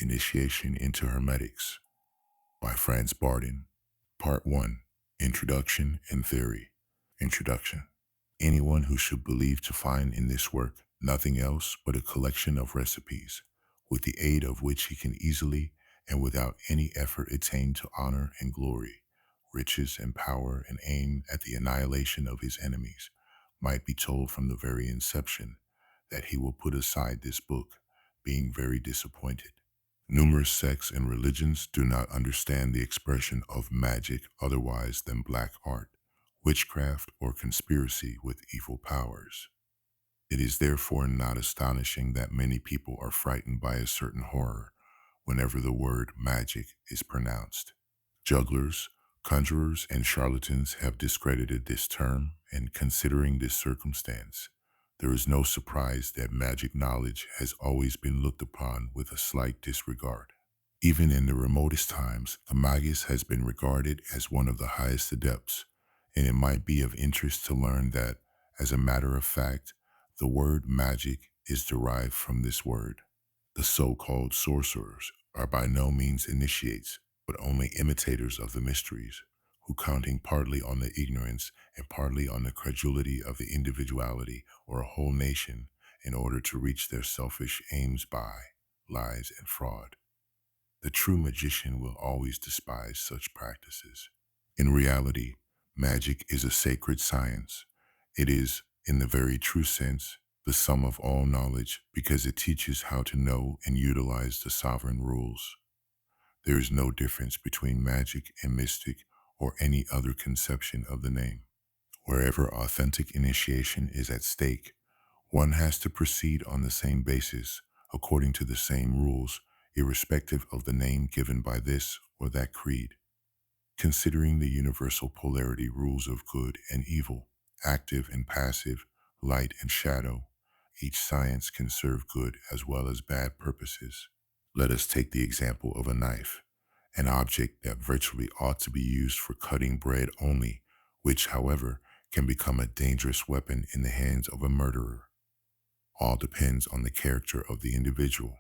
Initiation into Hermetics by Franz Bardon. Part 1. Introduction and Theory. Introduction. Anyone who should believe to find in this work nothing else but a collection of recipes, with the aid of which he can easily and without any effort attain to honor and glory, riches and power, and aim at the annihilation of his enemies, might be told from the very inception that he will put aside this book, being very disappointed. Numerous sects and religions do not understand the expression of magic otherwise than black art, witchcraft, or conspiracy with evil powers. It is therefore not astonishing that many people are frightened by a certain horror whenever the word magic is pronounced. Jugglers, conjurers, and charlatans have discredited this term, and considering this circumstance, there is no surprise that magic knowledge has always been looked upon with a slight disregard. Even in the remotest times, the magus has been regarded as one of the highest adepts, and it might be of interest to learn that, as a matter of fact, the word magic is derived from this word. The so-called sorcerers are by no means initiates, but only imitators of the mysteries, who, counting partly on the ignorance and partly on the credulity of the individuality or a whole nation, in order to reach their selfish aims by lies and fraud. The true magician will always despise such practices. In reality, magic is a sacred science. It is, in the very true sense, the sum of all knowledge, because it teaches how to know and utilize the sovereign rules. There is no difference between magic and mystic or any other conception of the name. Wherever authentic initiation is at stake, one has to proceed on the same basis, according to the same rules, irrespective of the name given by this or that creed. Considering the universal polarity rules of good and evil, active and passive, light and shadow, each science can serve good as well as bad purposes. Let us take the example of a knife, an object that virtually ought to be used for cutting bread only, which, however, can become a dangerous weapon in the hands of a murderer. All depends on the character of the individual.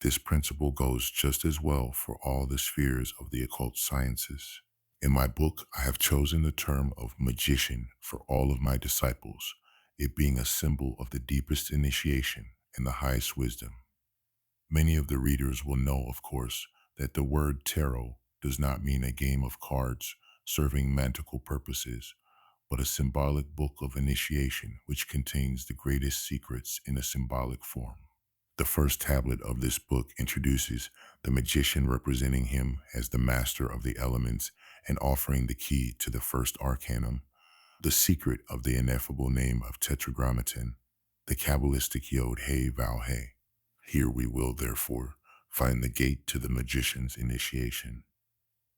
This principle goes just as well for all the spheres of the occult sciences. In my book, I have chosen the term of magician for all of my disciples, it being a symbol of the deepest initiation and the highest wisdom. Many of the readers will know, of course, that the word tarot does not mean a game of cards serving magical purposes, but a symbolic book of initiation which contains the greatest secrets in a symbolic form. The first tablet of this book introduces the magician, representing him as the master of the elements and offering the key to the first arcanum, the secret of the ineffable name of Tetragrammaton, the Kabbalistic Yod He Vav He. Here we will, therefore, find the gate to the magician's initiation.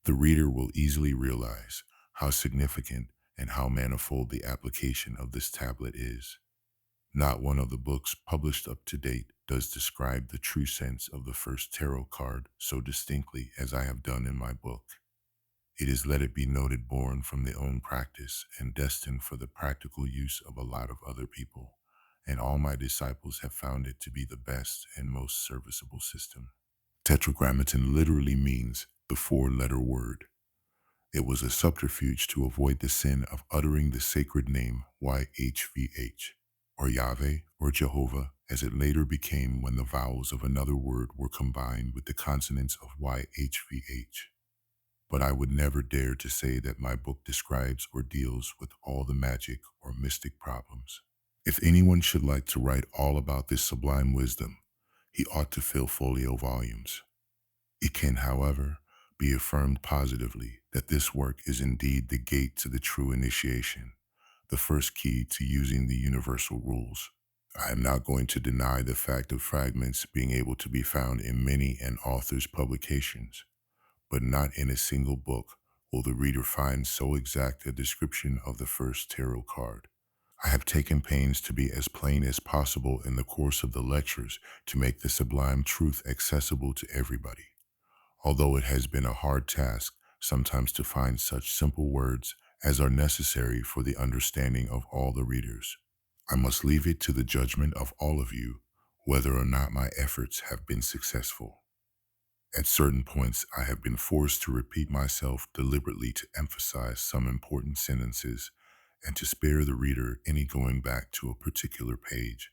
The reader will easily realize how significant and how manifold the application of this tablet is. Not one of the books published up to date does describe the true sense of the first tarot card so distinctly as I have done in my book. It is, let it be noted, born from the own practice and destined for the practical use of a lot of other people, and all my disciples have found it to be the best and most serviceable system. Tetragrammaton literally means the four-letter word. It was a subterfuge to avoid the sin of uttering the sacred name YHVH, or Yahweh, or Jehovah, as it later became when the vowels of another word were combined with the consonants of YHVH. But I would never dare to say that my book describes or deals with all the magic or mystic problems. If anyone should like to write all about this sublime wisdom, he ought to fill folio volumes. It can, however, be affirmed positively that this work is indeed the gate to the true initiation, the first key to using the universal rules. I am not going to deny the fact of fragments being able to be found in many an author's publications, but not in a single book will the reader find so exact a description of the first tarot card. I have taken pains to be as plain as possible in the course of the lectures to make the sublime truth accessible to everybody, although it has been a hard task sometimes to find such simple words as are necessary for the understanding of all the readers. I must leave it to the judgment of all of you whether or not my efforts have been successful. At certain points, I have been forced to repeat myself deliberately to emphasize some important sentences and to spare the reader any going back to a particular page.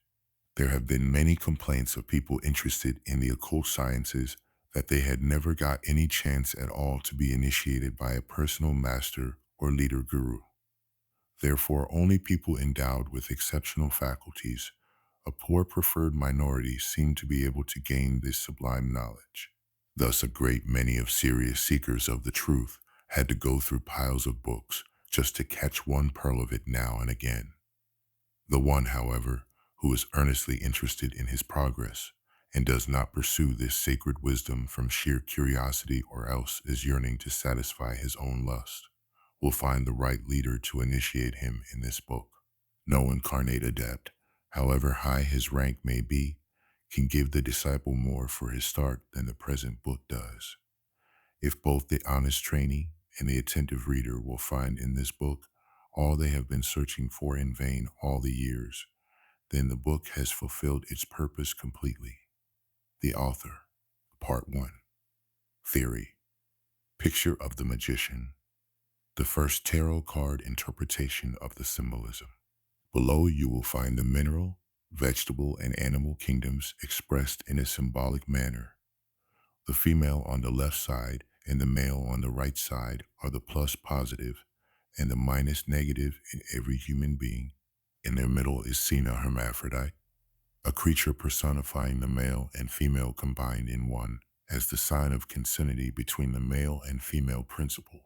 There have been many complaints of people interested in the occult sciences that they had never got any chance at all to be initiated by a personal master or leader guru. Therefore, only people endowed with exceptional faculties, a poor preferred minority, seem to be able to gain this sublime knowledge. Thus, a great many of serious seekers of the truth had to go through piles of books just to catch one pearl of it now and again. The one, however, who is earnestly interested in his progress and does not pursue this sacred wisdom from sheer curiosity or else is yearning to satisfy his own lust, will find the right leader to initiate him in this book. No incarnate adept, however high his rank may be, can give the disciple more for his start than the present book does. If both the honest trainee and the attentive reader will find in this book all they have been searching for in vain all the years, then the book has fulfilled its purpose completely. The author. Part 1. Theory. Picture of the magician. The first tarot card interpretation of the symbolism. Below you will find the mineral, vegetable, and animal kingdoms expressed in a symbolic manner. The female on the left side and the male on the right side are the plus positive and the minus negative in every human being. In their middle is seen a hermaphrodite, a creature personifying the male and female combined in one, as the sign of consanguinity between the male and female principle.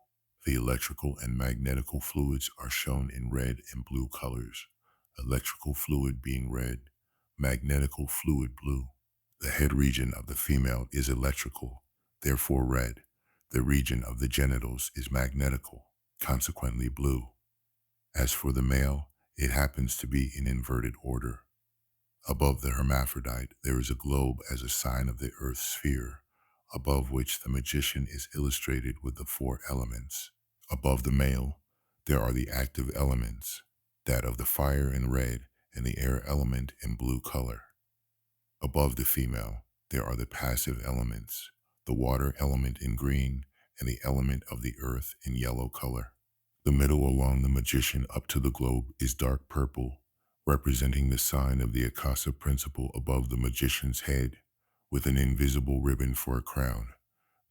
The electrical and magnetical fluids are shown in red and blue colors, electrical fluid being red, magnetical fluid blue. The head region of the female is electrical, therefore red. The region of the genitals is magnetical, consequently blue. As for the male, it happens to be in inverted order. Above the hermaphrodite, there is a globe as a sign of the earth's sphere, above which the magician is illustrated with the four elements. Above the male, there are the active elements, that of the fire in red and the air element in blue color. Above the female, there are the passive elements, the water element in green and the element of the earth in yellow color. The middle along the magician up to the globe is dark purple, representing the sign of the Akasa principle above the magician's head, with an invisible ribbon for a crown.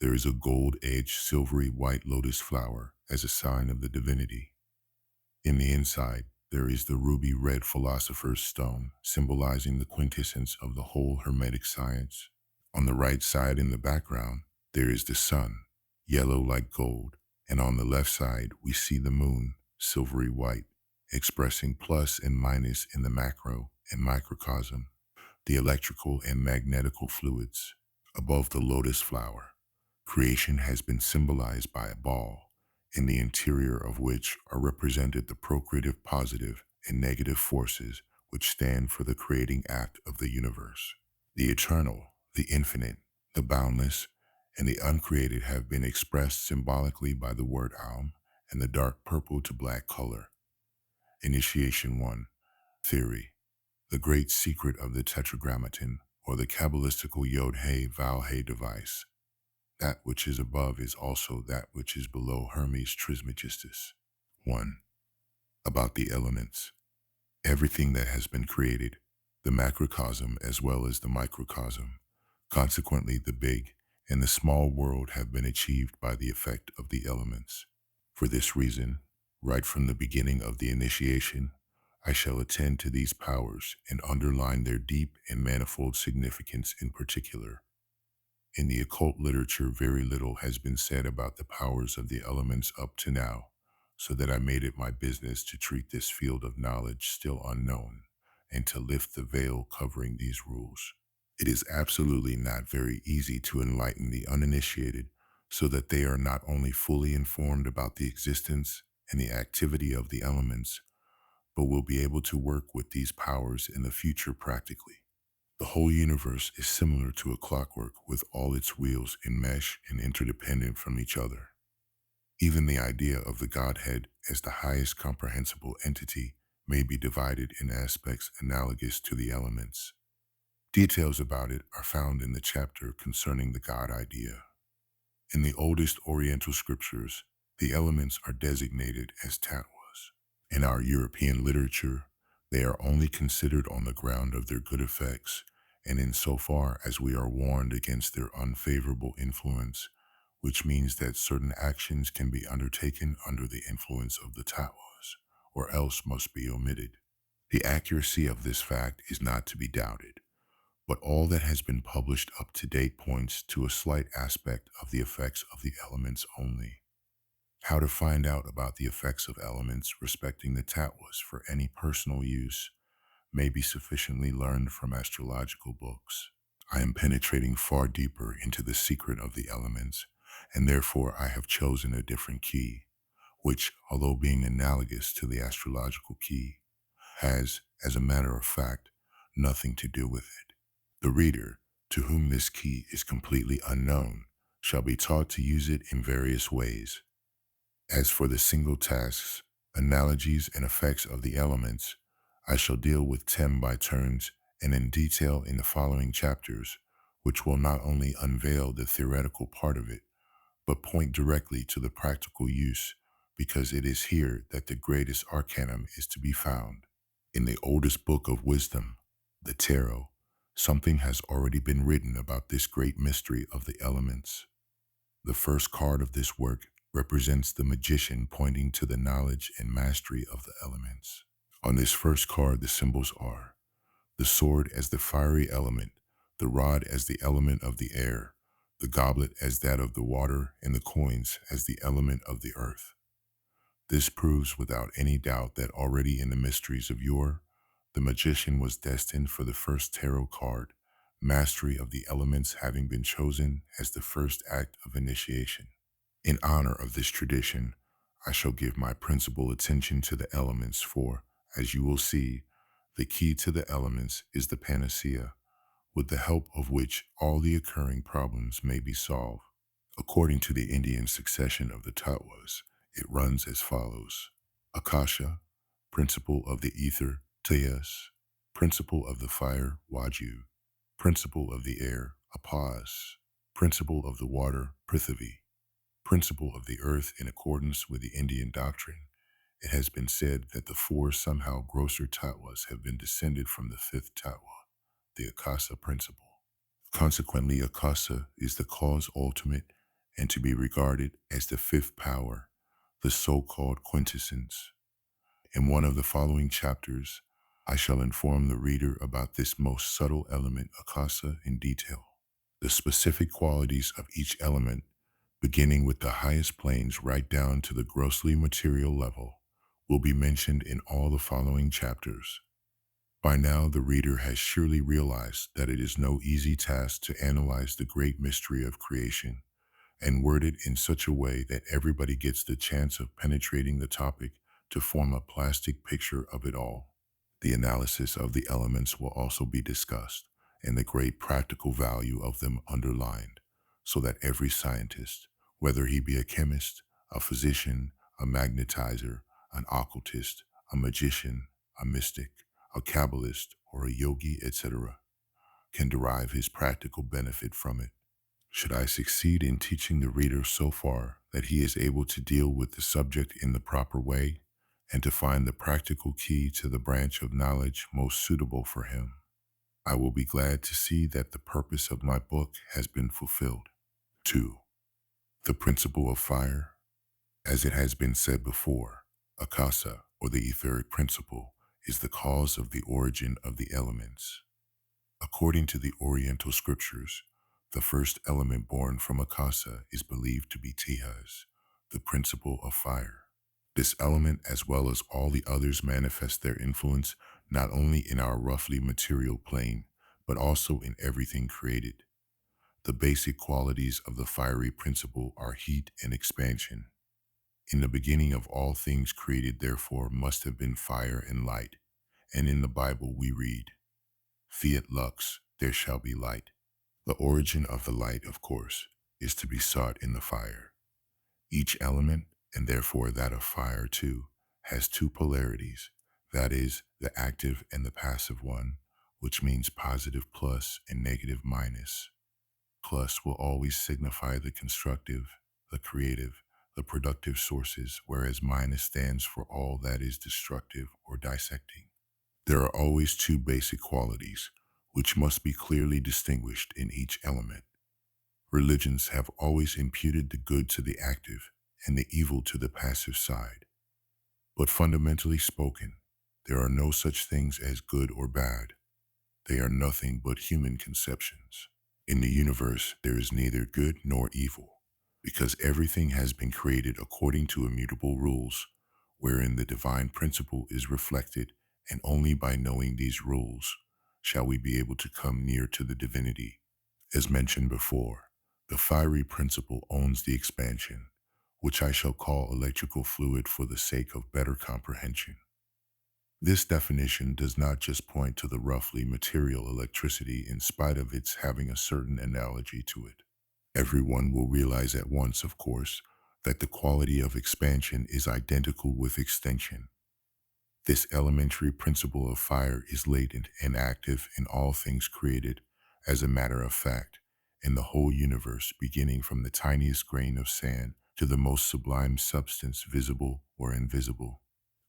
There is a gold-edged silvery white lotus flower as a sign of the divinity. In the inside, there is the ruby red philosopher's stone, symbolizing the quintessence of the whole Hermetic science. On the right side in the background, there is the sun, yellow like gold, and on the left side we see the moon, silvery white, expressing plus and minus in the macro and microcosm, the electrical and magnetical fluids. Above the lotus flower, creation has been symbolized by a ball, in the interior of which are represented the procreative positive and negative forces which stand for the creating act of the universe. The eternal, the infinite, the boundless, and the uncreated have been expressed symbolically by the word Aum and the dark purple to black color. Initiation 1. Theory. The great secret of the Tetragrammaton, or the Kabbalistical Yod-He-Vav-He device. That which is above is also that which is below Hermes Trismegistus. 1. About the elements. Everything that has been created, the macrocosm as well as the microcosm, consequently the big and the small world, have been achieved by the effect of the elements. For this reason, right from the beginning of the initiation, I shall attend to these powers and underline their deep and manifold significance in particular. In the occult literature, very little has been said about the powers of the elements up to now, so that I made it my business to treat this field of knowledge still unknown and to lift the veil covering these rules. It is absolutely not very easy to enlighten the uninitiated so that they are not only fully informed about the existence and the activity of the elements, but will be able to work with these powers in the future practically. The whole universe is similar to a clockwork with all its wheels enmeshed and interdependent from each other. Even the idea of the Godhead as the highest comprehensible entity may be divided in aspects analogous to the elements. Details about it are found in the chapter concerning the God idea. In the oldest Oriental scriptures, the elements are designated as tatwas. In our European literature, they are only considered on the ground of their good effects, and insofar as we are warned against their unfavorable influence, which means that certain actions can be undertaken under the influence of the tatwas, or else must be omitted. The accuracy of this fact is not to be doubted, but all that has been published up to date points to a slight aspect of the effects of the elements only. How to find out about the effects of elements respecting the tatwas for any personal use may be sufficiently learned from astrological books. I am penetrating far deeper into the secret of the elements, and therefore I have chosen a different key, which, although being analogous to the astrological key, has, as a matter of fact, nothing to do with it. The reader, to whom this key is completely unknown, shall be taught to use it in various ways. As for the single tasks, analogies, and effects of the elements, I shall deal with them by turns and in detail in the following chapters, which will not only unveil the theoretical part of it, but point directly to the practical use, because it is here that the greatest arcanum is to be found. In the oldest book of wisdom, the Tarot, something has already been written about this great mystery of the elements. The first card of this work represents the magician pointing to the knowledge and mastery of the elements. On this first card, the symbols are the sword as the fiery element, the rod as the element of the air, the goblet as that of the water, and the coins as the element of the earth. This proves without any doubt that already in the mysteries of yore, the magician was destined for the first tarot card, mastery of the elements having been chosen as the first act of initiation. In honor of this tradition, I shall give my principal attention to the elements, for, as you will see, the key to the elements is the panacea, with the help of which all the occurring problems may be solved. According to the Indian succession of the tatwas, it runs as follows: Akasha, principle of the ether, Tejas, principle of the fire, Waju, principle of the air, Apas, principle of the water, Prithvi, principle of the earth. In accordance with the Indian doctrine, it has been said that the four somehow grosser tatwas have been descended from the fifth tatwa, the Akasa principle. Consequently, Akasa is the cause ultimate and to be regarded as the fifth power, the so-called quintessence. In one of the following chapters, I shall inform the reader about this most subtle element, Akasa, in detail. The specific qualities of each element, beginning with the highest planes right down to the grossly material level, will be mentioned in all the following chapters. By now, the reader has surely realized that it is no easy task to analyze the great mystery of creation and word it in such a way that everybody gets the chance of penetrating the topic to form a plastic picture of it all. The analysis of the elements will also be discussed, and the great practical value of them underlined, so that every scientist, whether he be a chemist, a physician, a magnetizer, an occultist, a magician, a mystic, a Kabbalist, or a yogi, etc., can derive his practical benefit from it. Should I succeed in teaching the reader so far that he is able to deal with the subject in the proper way and to find the practical key to the branch of knowledge most suitable for him, I will be glad to see that the purpose of my book has been fulfilled. 2. The principle of fire. As it has been said before, Akasa, or the etheric principle, is the cause of the origin of the elements. According to the Oriental scriptures, the first element born from Akasa is believed to be Tejas, the principle of fire. This element, as well as all the others, manifest their influence not only in our roughly material plane, but also in everything created. The basic qualities of the fiery principle are heat and expansion. In the beginning of all things created, therefore, must have been fire and light, and in the Bible we read, Fiat lux, there shall be light. The origin of the light, of course, is to be sought in the fire. Each element, and therefore that of fire too, has two polarities, that is, the active and the passive one, which means positive plus and negative minus. Plus will always signify the constructive, the creative, the productive sources, whereas minus stands for all that is destructive or dissecting. There are always two basic qualities, which must be clearly distinguished in each element. Religions have always imputed the good to the active and the evil to the passive side. But fundamentally spoken, there are no such things as good or bad. They are nothing but human conceptions. In the universe, there is neither good nor evil, because everything has been created according to immutable rules, wherein the divine principle is reflected, and only by knowing these rules shall we be able to come near to the divinity. As mentioned before, the fiery principle owns the expansion, which I shall call electrical fluid for the sake of better comprehension. This definition does not just point to the roughly material electricity in spite of its having a certain analogy to it. Everyone will realize at once, of course, that the quality of expansion is identical with extinction. This elementary principle of fire is latent and active in all things created, as a matter of fact, in the whole universe, beginning from the tiniest grain of sand to the most sublime substance, visible or invisible.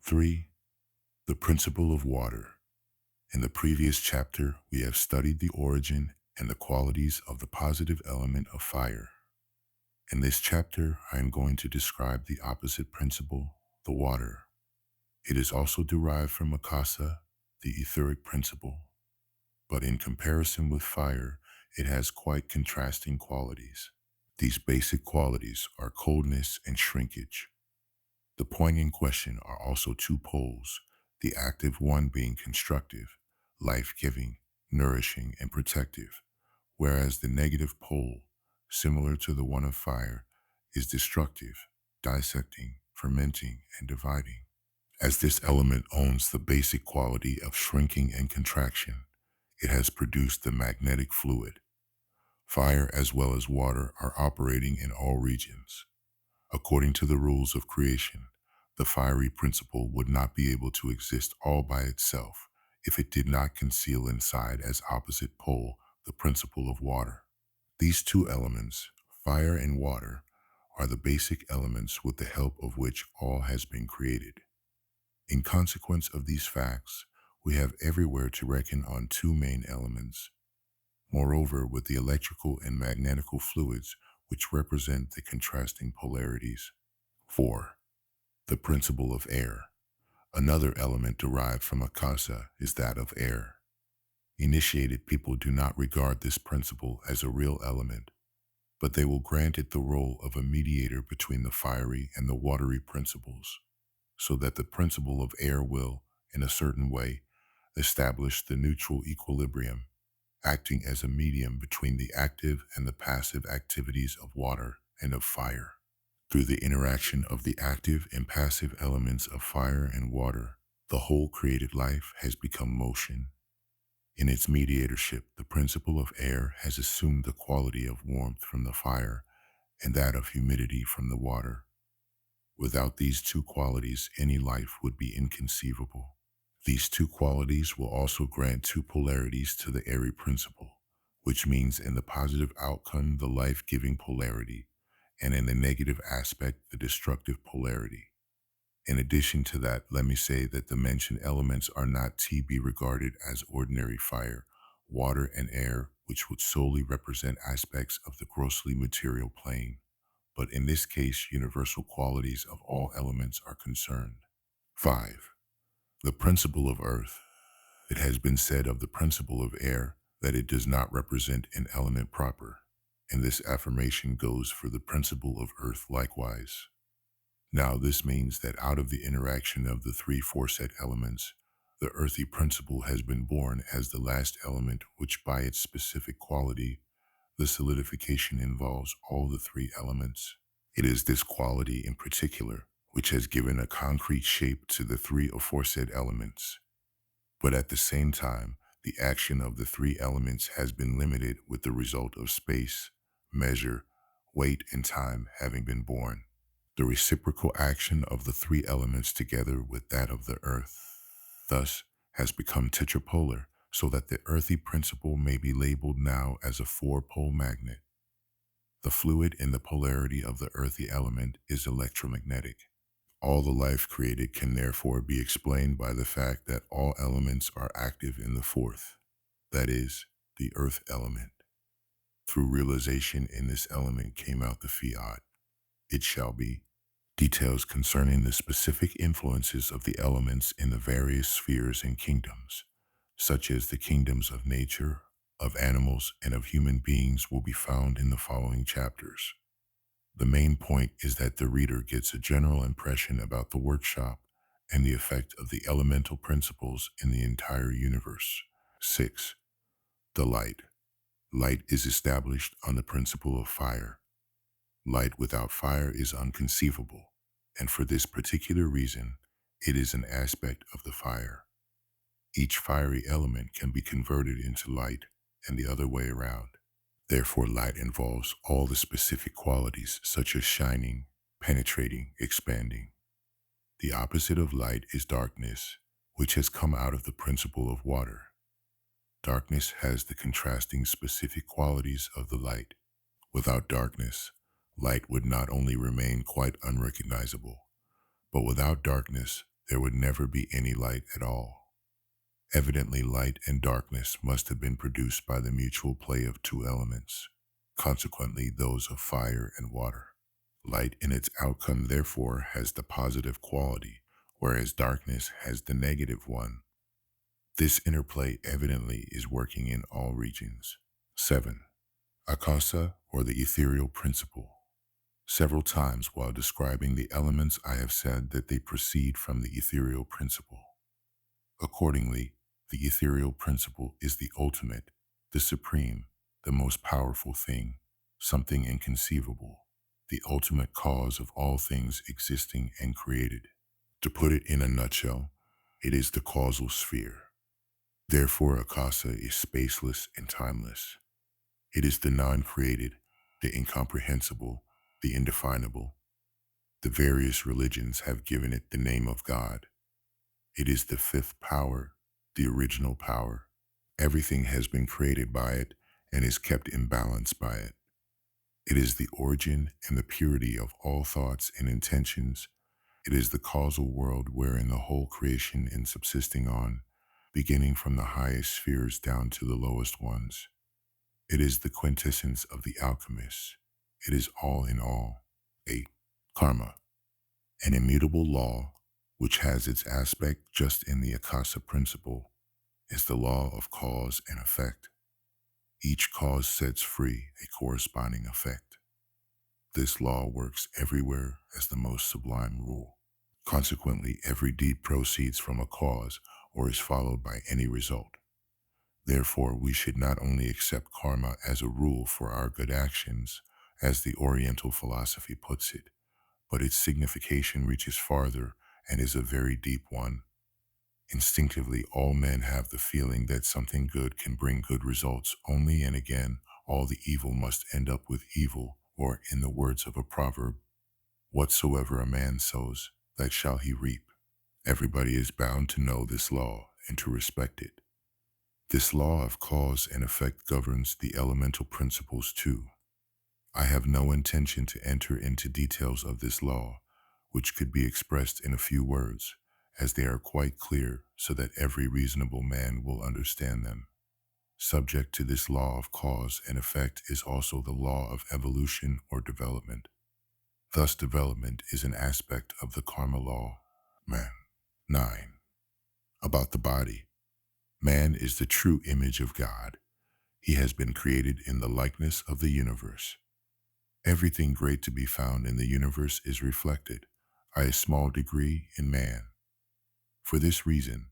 3. The principle of water. In the previous chapter, we have studied the origin and the qualities of the positive element of fire. In this chapter, I am going to describe the opposite principle, the water. It is also derived from akasa, the etheric principle, but in comparison with fire, it has quite contrasting qualities. These basic qualities are coldness and shrinkage. The point in question are also two poles, the active one being constructive, life-giving, nourishing, and protective, whereas the negative pole, similar to the one of fire, is destructive, dissecting, fermenting, and dividing. As this element owns the basic quality of shrinking and contraction, it has produced the magnetic fluid. Fire as well as water are operating in all regions. According to the rules of creation, the fiery principle would not be able to exist all by itself if it did not conceal inside as opposite pole the principle of water. These two elements, fire and water, are the basic elements with the help of which all has been created. In consequence of these facts, we have everywhere to reckon on two main elements. Moreover, with the electrical and magnetical fluids which represent the contrasting polarities. 4. The principle of air. Another element derived from akasa is that of air. Initiated people do not regard this principle as a real element, but they will grant it the role of a mediator between the fiery and the watery principles, so that the principle of air will, in a certain way, establish the neutral equilibrium, acting as a medium between the active and the passive activities of water and of fire. Through the interaction of the active and passive elements of fire and water, the whole created life has become motion. In its mediatorship, the principle of air has assumed the quality of warmth from the fire and that of humidity from the water. Without these two qualities, any life would be inconceivable. These two qualities will also grant two polarities to the airy principle, which means in the positive outcome, the life-giving polarity, and in the negative aspect, the destructive polarity. In addition to that, let me say that the mentioned elements are not to be regarded as ordinary fire, water, and air, which would solely represent aspects of the grossly material plane, but in this case, universal qualities of all elements are concerned. 5. The principle of earth. It has been said of the principle of air that it does not represent an element proper, and this affirmation goes for the principle of earth likewise. Now this means that out of the interaction of the three foresaid elements, the earthy principle has been born as the last element, which by its specific quality, the solidification involves all the three elements. It is this quality in particular which has given a concrete shape to the three aforesaid elements. But at the same time, the action of the three elements has been limited with the result of space, measure, weight, and time having been born. The reciprocal action of the three elements together with that of the earth thus has become tetrapolar, so that the earthy principle may be labeled now as a four-pole magnet. The fluid in the polarity of the earthy element is electromagnetic. All the life created can therefore be explained by the fact that all elements are active in the fourth, that is, the earth element. Through realization in this element came out the fiat, it shall be. Details concerning the specific influences of the elements in the various spheres and kingdoms, such as the kingdoms of nature, of animals, and of human beings, will be found in the following chapters. The main point is that the reader gets a general impression about the workshop and the effect of the elemental principles in the entire universe. 6. The light. Light is established on the principle of fire. Light without fire is unconceivable, and for this particular reason, it is an aspect of the fire. Each fiery element can be converted into light, and the other way around. Therefore, light involves all the specific qualities such as shining, penetrating, expanding. The opposite of light is darkness, which has come out of the principle of water. Darkness has the contrasting specific qualities of the light. Without darkness, light would not only remain quite unrecognizable, but without darkness, there would never be any light at all. Evidently, light and darkness must have been produced by the mutual play of two elements, consequently those of fire and water. Light in its outcome, therefore, has the positive quality, whereas darkness has the negative one. This interplay evidently is working in all regions. 7. Akasa, or the ethereal principle. Several times while describing the elements, I have said that they proceed from the ethereal principle. Accordingly, the ethereal principle is the ultimate, the supreme, the most powerful thing, something inconceivable, the ultimate cause of all things existing and created. To put it in a nutshell, it is the causal sphere. Therefore, Akasa is spaceless and timeless. It is the non-created, the incomprehensible, the indefinable. The various religions have given it the name of God. It is the fifth power, the original power. Everything has been created by it and is kept in balance by it. It is the origin and the purity of all thoughts and intentions. It is the causal world wherein the whole creation is subsisting on, beginning from the highest spheres down to the lowest ones. It is the quintessence of the alchemists. It is all in all. 8. Karma. An immutable law, which has its aspect just in the Akasa principle, is the law of cause and effect. Each cause sets free a corresponding effect. This law works everywhere as the most sublime rule. Consequently, every deed proceeds from a cause or is followed by any result. Therefore, we should not only accept karma as a rule for our good actions, as the Oriental philosophy puts it, but its signification reaches farther and is a very deep one. Instinctively, all men have the feeling that something good can bring good results only, and again, all the evil must end up with evil, or in the words of a proverb, whatsoever a man sows, that shall he reap. Everybody is bound to know this law and to respect it. This law of cause and effect governs the elemental principles too. I have no intention to enter into details of this law, which could be expressed in a few words, as they are quite clear so that every reasonable man will understand them. Subject to this law of cause and effect is also the law of evolution or development. Thus, development is an aspect of the karma law. Man. 9. About the body. Man is the true image of God. He has been created in the likeness of the universe. Everything great to be found in the universe is reflected, by a small degree, in man. For this reason,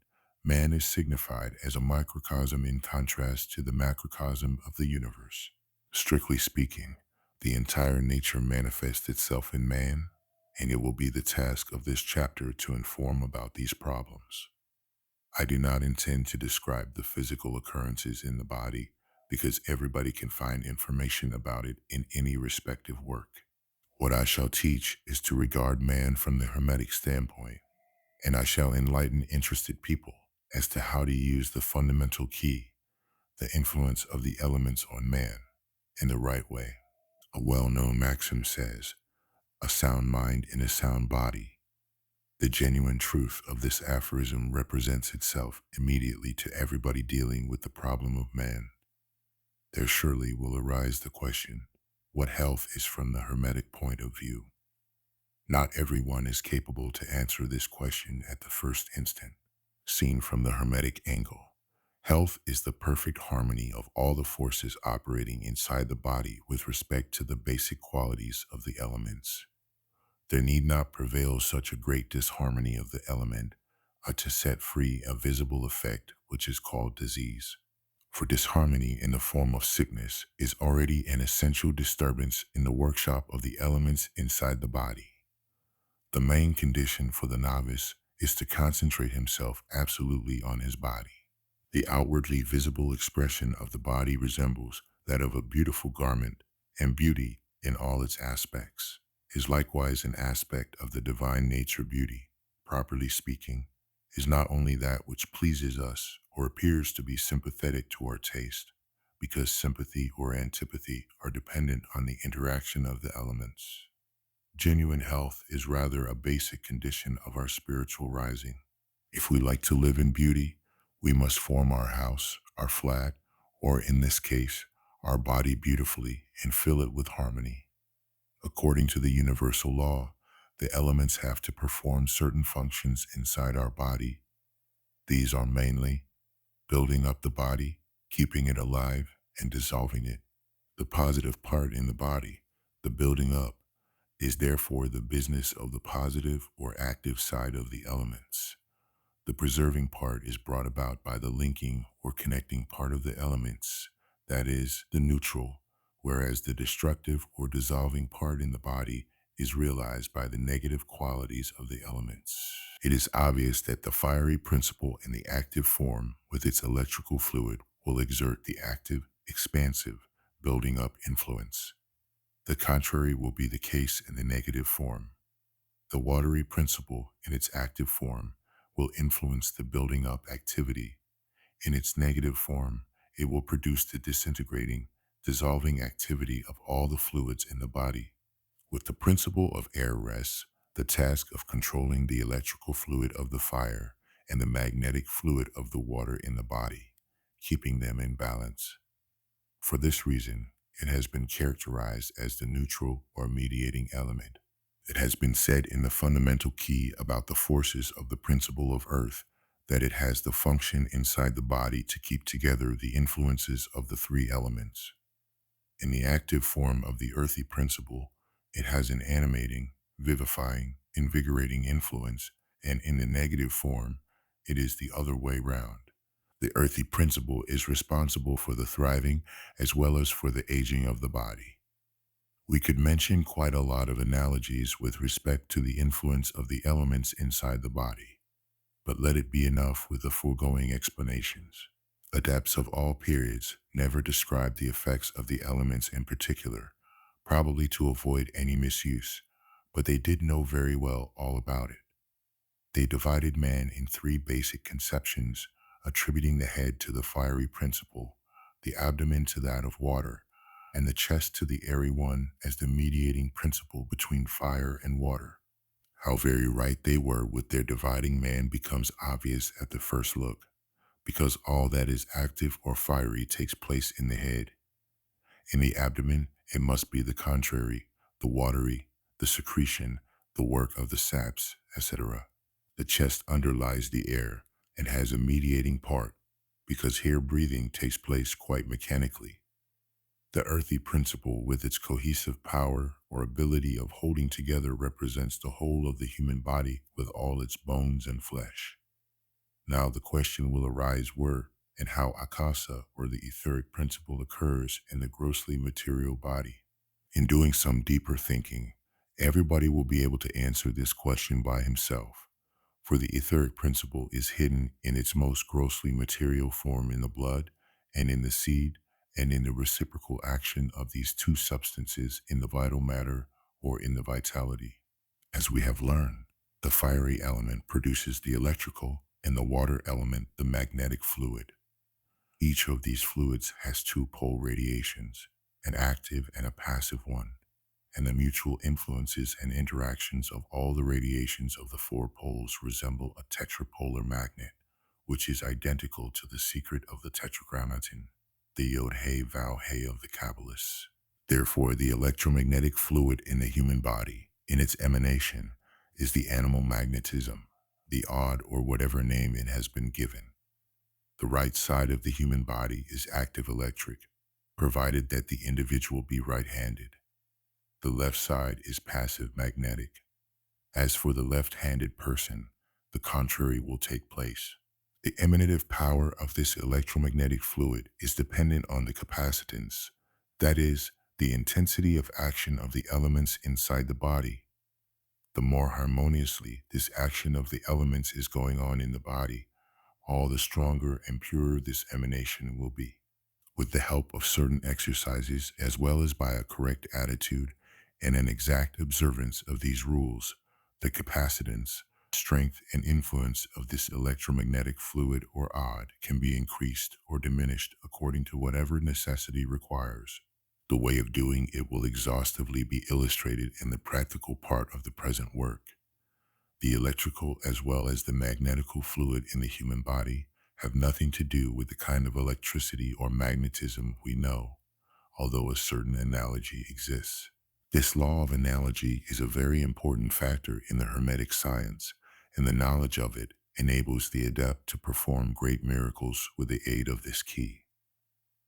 man is signified as a microcosm in contrast to the macrocosm of the universe. Strictly speaking, the entire nature manifests itself in man, and it will be the task of this chapter to inform about these problems. I do not intend to describe the physical occurrences in the body, because everybody can find information about it in any respective work. What I shall teach is to regard man from the Hermetic standpoint, and I shall enlighten interested people as to how to use the fundamental key, the influence of the elements on man, in the right way. A well-known maxim says, "A sound mind in a sound body." The genuine truth of this aphorism represents itself immediately to everybody dealing with the problem of man. There surely will arise the question, what health is from the Hermetic point of view? Not everyone is capable to answer this question at the first instant. Seen from the Hermetic angle, health is the perfect harmony of all the forces operating inside the body with respect to the basic qualities of the elements. There need not prevail such a great disharmony of the element to set free a visible effect which is called disease. For disharmony in the form of sickness is already an essential disturbance in the workshop of the elements inside the body. The main condition for the novice is to concentrate himself absolutely on his body. The outwardly visible expression of the body resembles that of a beautiful garment, and beauty, in all its aspects, is likewise an aspect of the divine nature. Beauty, properly speaking, is not only that which pleases us or appears to be sympathetic to our taste, because sympathy or antipathy are dependent on the interaction of the elements. Genuine health is rather a basic condition of our spiritual rising. If we like to live in beauty, we must form our house, our flat, or in this case, our body beautifully and fill it with harmony. According to the universal law, the elements have to perform certain functions inside our body. These are mainly building up the body, keeping it alive, and dissolving it. The positive part in the body, the building up, is therefore the business of the positive or active side of the elements. The preserving part is brought about by the linking or connecting part of the elements, that is, the neutral, whereas the destructive or dissolving part in the body is realized by the negative qualities of the elements. It is obvious that the fiery principle in the active form with its electrical fluid will exert the active, expansive, building up influence. The contrary will be the case in the negative form. The watery principle in its active form will influence the building up activity. In its negative form, it will produce the disintegrating, dissolving activity of all the fluids in the body. With the principle of air rests the task of controlling the electrical fluid of the fire and the magnetic fluid of the water in the body, keeping them in balance. For this reason, it has been characterized as the neutral or mediating element. It has been said in the fundamental key about the forces of the principle of earth that it has the function inside the body to keep together the influences of the three elements. In the active form of the earthy principle, it has an animating, vivifying, invigorating influence, and in the negative form, it is the other way round. The earthy principle is responsible for the thriving as well as for the aging of the body. We could mention quite a lot of analogies with respect to the influence of the elements inside the body, but let it be enough with the foregoing explanations. Adepts of all periods never described the effects of the elements in particular, probably to avoid any misuse, but they did know very well all about it. They divided man in three basic conceptions, attributing the head to the fiery principle, the abdomen to that of water, and the chest to the airy one as the mediating principle between fire and water. How very right they were with their dividing man becomes obvious at the first look, because all that is active or fiery takes place in the head. In the abdomen, it must be the contrary, the watery, the secretion, the work of the saps, etc. The chest underlies the air and has a mediating part, because here breathing takes place quite mechanically. The earthy principle with its cohesive power or ability of holding together represents the whole of the human body with all its bones and flesh. Now the question will arise where and how akasa or the etheric principle occurs in the grossly material body. In doing some deeper thinking, everybody will be able to answer this question by himself, for the etheric principle is hidden in its most grossly material form in the blood and in the seed and in the reciprocal action of these two substances in the vital matter or in the vitality. As we have learned, the fiery element produces the electrical and the water element the magnetic fluid. Each of these fluids has two pole radiations, an active and a passive one, and the mutual influences and interactions of all the radiations of the four poles resemble a tetrapolar magnet, which is identical to the secret of the tetragrammaton, the Yod-He-Vav-He of the Kabbalists. Therefore, the electromagnetic fluid in the human body, in its emanation, is the animal magnetism, the odd or whatever name it has been given. The right side of the human body is active electric, provided that the individual be right-handed. The left side is passive magnetic. As for the left-handed person, the contrary will take place. The emanative power of this electromagnetic fluid is dependent on the capacitance, that is, the intensity of action of the elements inside the body. The more harmoniously this action of the elements is going on in the body, all the stronger and purer this emanation will be. With the help of certain exercises, as well as by a correct attitude and an exact observance of these rules, the capacitance, strength, and influence of this electromagnetic fluid or odd can be increased or diminished according to whatever necessity requires. The way of doing it will exhaustively be illustrated in the practical part of the present work. The electrical as well as the magnetical fluid in the human body have nothing to do with the kind of electricity or magnetism we know, although a certain analogy exists. This law of analogy is a very important factor in the Hermetic science, and the knowledge of it enables the adept to perform great miracles with the aid of this key.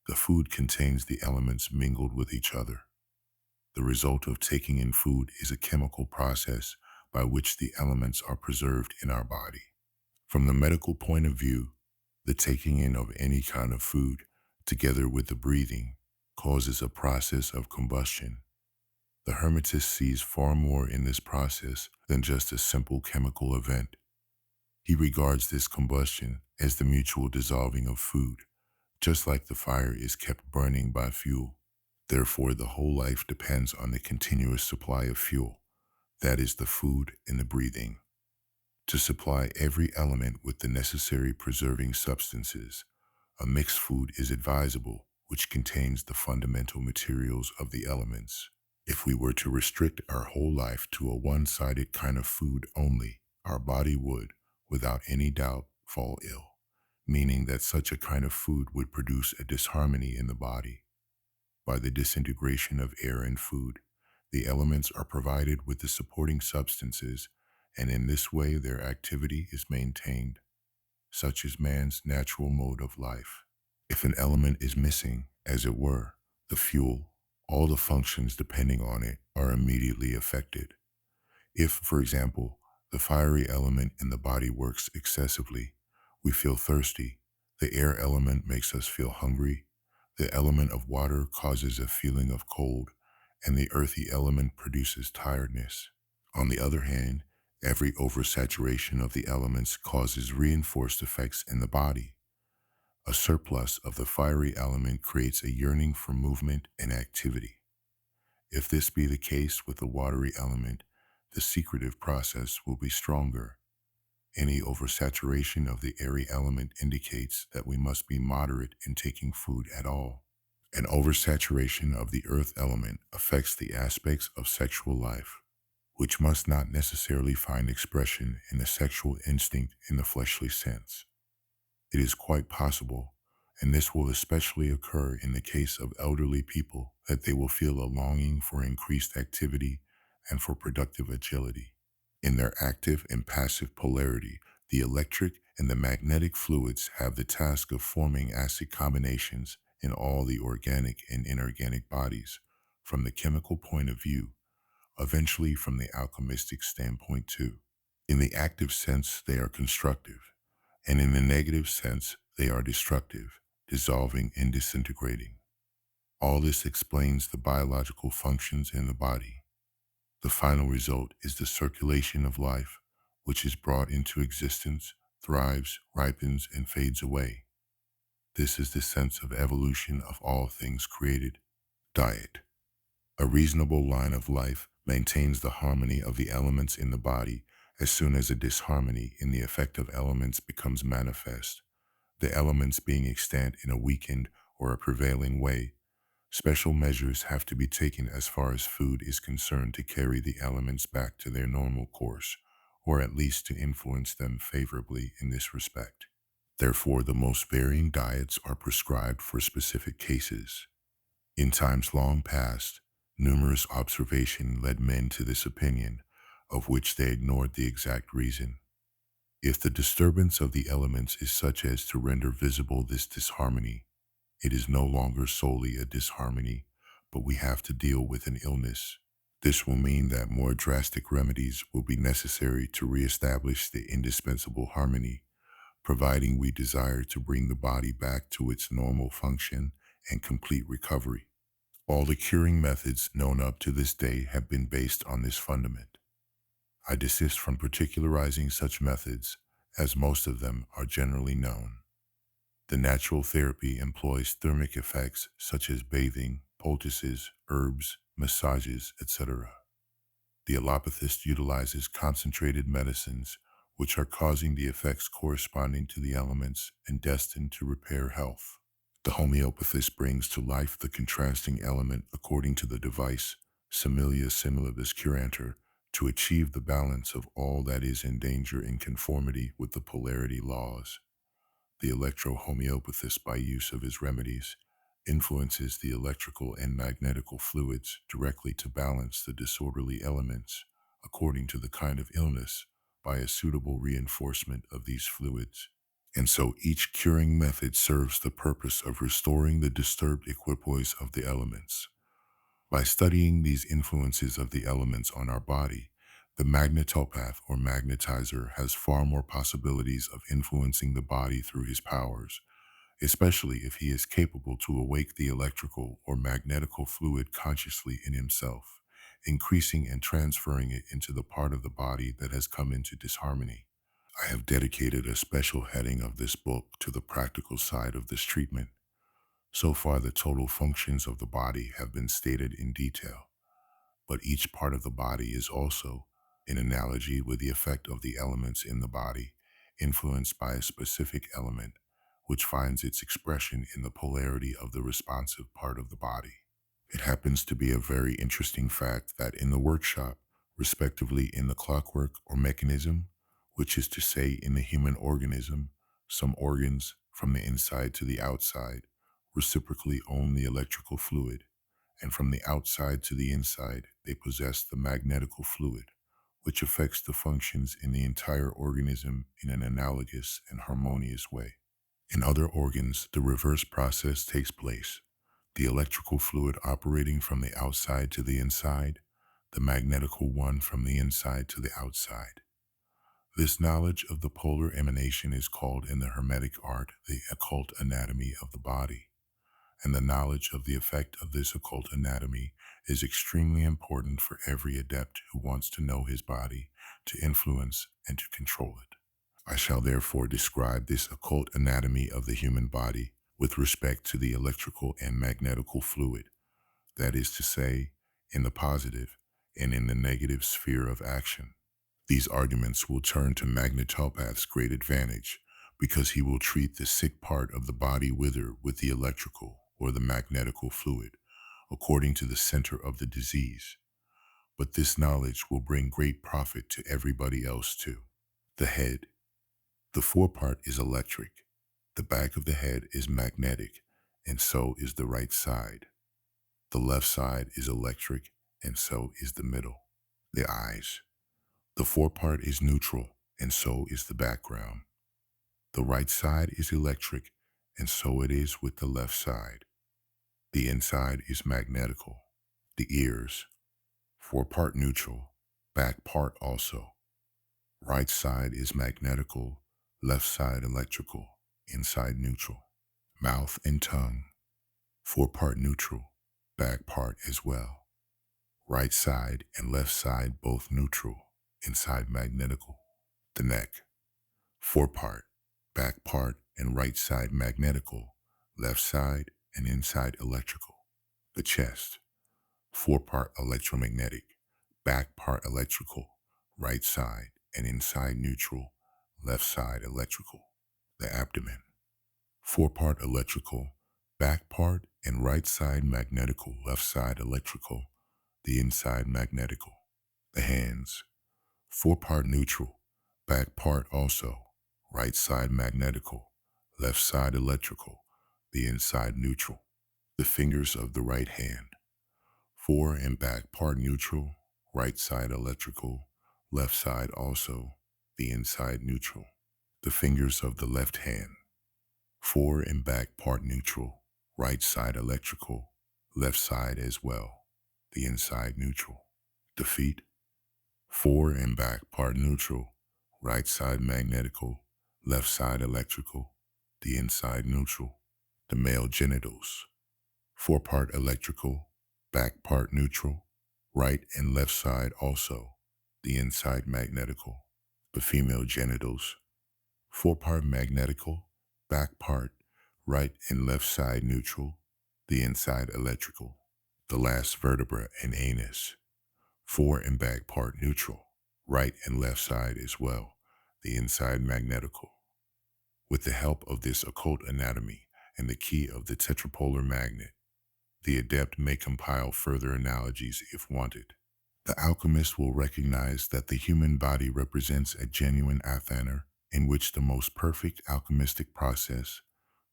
The food contains the elements mingled with each other. The result of taking in food is a chemical process by which the elements are preserved in our body. From the medical point of view, the taking in of any kind of food, together with the breathing, causes a process of combustion. The Hermetist sees far more in this process than just a simple chemical event. He regards this combustion as the mutual dissolving of food, just like the fire is kept burning by fuel. Therefore, the whole life depends on the continuous supply of fuel, that is, the food and the breathing. To supply every element with the necessary preserving substances, a mixed food is advisable, which contains the fundamental materials of the elements. If we were to restrict our whole life to a one-sided kind of food only, our body would, without any doubt, fall ill, meaning that such a kind of food would produce a disharmony in the body. By the disintegration of air and food, the elements are provided with the supporting substances, and in this way their activity is maintained. Such is man's natural mode of life. If an element is missing, as it were, the fuel, all the functions depending on it are immediately affected. If, for example, the fiery element in the body works excessively, we feel thirsty, the air element makes us feel hungry, the element of water causes a feeling of cold, and the earthy element produces tiredness. On the other hand, every oversaturation of the elements causes reinforced effects in the body. A surplus of the fiery element creates a yearning for movement and activity. If this be the case with the watery element, the secretive process will be stronger. Any oversaturation of the airy element indicates that we must be moderate in taking food at all. An oversaturation of the earth element affects the aspects of sexual life, which must not necessarily find expression in the sexual instinct in the fleshly sense. It is quite possible, and this will especially occur in the case of elderly people, that they will feel a longing for increased activity and for productive agility. In their active and passive polarity, the electric and the magnetic fluids have the task of forming acid combinations in all the organic and inorganic bodies, from the chemical point of view, eventually from the alchemistic standpoint too. In the active sense, they are constructive, and in the negative sense, they are destructive, dissolving and disintegrating. All this explains the biological functions in the body. The final result is the circulation of life, which is brought into existence, thrives, ripens, and fades away. This is the sense of evolution of all things created. Diet. A reasonable line of life maintains the harmony of the elements in the body As soon as a disharmony in the effect of elements becomes manifest, the elements being extant in a weakened or a prevailing way, special measures have to be taken as far as food is concerned to carry the elements back to their normal course, or at least to influence them favorably in this respect. Therefore, the most varying diets are prescribed for specific cases. In times long past, numerous observations led men to this opinion, of which they ignored the exact reason. If the disturbance of the elements is such as to render visible this disharmony, it is no longer solely a disharmony, but we have to deal with an illness. This will mean that more drastic remedies will be necessary to reestablish the indispensable harmony, providing we desire to bring the body back to its normal function and complete recovery. All the curing methods known up to this day have been based on this fundament. I desist from particularizing such methods, as most of them are generally known. The natural therapy employs thermic effects such as bathing, poultices, herbs, massages, etc. The allopathist utilizes concentrated medicines, which are causing the effects corresponding to the elements and destined to repair health. The homeopathist brings to life the contrasting element according to the device similia similibus curantur, to achieve the balance of all that is in danger in conformity with the polarity laws. The electro-homeopathist, by use of his remedies, influences the electrical and magnetical fluids directly to balance the disorderly elements according to the kind of illness by a suitable reinforcement of these fluids. And so each curing method serves the purpose of restoring the disturbed equipoise of the elements. By studying these influences of the elements on our body, the magnetopath or magnetizer has far more possibilities of influencing the body through his powers, especially if he is capable to awake the electrical or magnetical fluid consciously in himself, increasing and transferring it into the part of the body that has come into disharmony. I have dedicated a special heading of this book to the practical side of this treatment. So far, the total functions of the body have been stated in detail, but each part of the body is also, in analogy with the effect of the elements in the body, influenced by a specific element, which finds its expression in the polarity of the responsive part of the body. It happens to be a very interesting fact that in the workshop, respectively in the clockwork or mechanism, which is to say in the human organism, some organs, from the inside to the outside, reciprocally own the electrical fluid, and from the outside to the inside, they possess the magnetical fluid, which affects the functions in the entire organism in an analogous and harmonious way. In other organs, the reverse process takes place. The electrical fluid operating from the outside to the inside, the magnetical one from the inside to the outside. This knowledge of the polar emanation is called in the Hermetic art the occult anatomy of the body, and the knowledge of the effect of this occult anatomy is extremely important for every adept who wants to know his body, to influence and to control it. I shall therefore describe this occult anatomy of the human body with respect to the electrical and magnetical fluid, that is to say, in the positive and in the negative sphere of action. These arguments will turn to magnetopath's great advantage, because he will treat the sick part of the body with the electrical or the magnetical fluid, according to the center of the disease. But this knowledge will bring great profit to everybody else too. The head. The forepart is electric. The back of the head is magnetic, and so is the right side. The left side is electric, and so is the middle. The eyes. The forepart is neutral, and so is the background. The right side is electric, and so it is with the left side. The inside is magnetical. The ears. Forepart neutral, back part also. Right side is magnetical, left side electrical, inside neutral. Mouth and tongue. Forepart neutral, back part as well. Right side and left side both neutral, inside magnetical. The neck. Forepart, back part and right side magnetical, left side and inside electrical. The chest. Forepart electromagnetic, back part electrical, right side and inside neutral, left side electrical. The abdomen, forepart electrical, back part and right side magnetical, left side electrical, the inside magnetical. The hands, forepart neutral, back part also, right side magnetical, left side electrical, the inside neutral. The fingers of the right hand, fore and back part neutral, right side electrical, left side also, the inside neutral. The fingers of the left hand, fore and back part neutral, right side electrical, left side as well, the inside neutral. The feet, fore and back part neutral, right side magnetical, left side electrical, the inside neutral. The male genitals, forepart electrical, back part neutral, right and left side also, the inside magnetical. The female genitals, forepart magnetical, back part, right and left side neutral, the inside electrical. The last vertebra and anus, fore and back part neutral, right and left side as well, the inside magnetical. With the help of this occult anatomy and the key of the tetrapolar magnet, the adept may compile further analogies if wanted. The alchemist will recognize that the human body represents a genuine athaner in which the most perfect alchemistic process,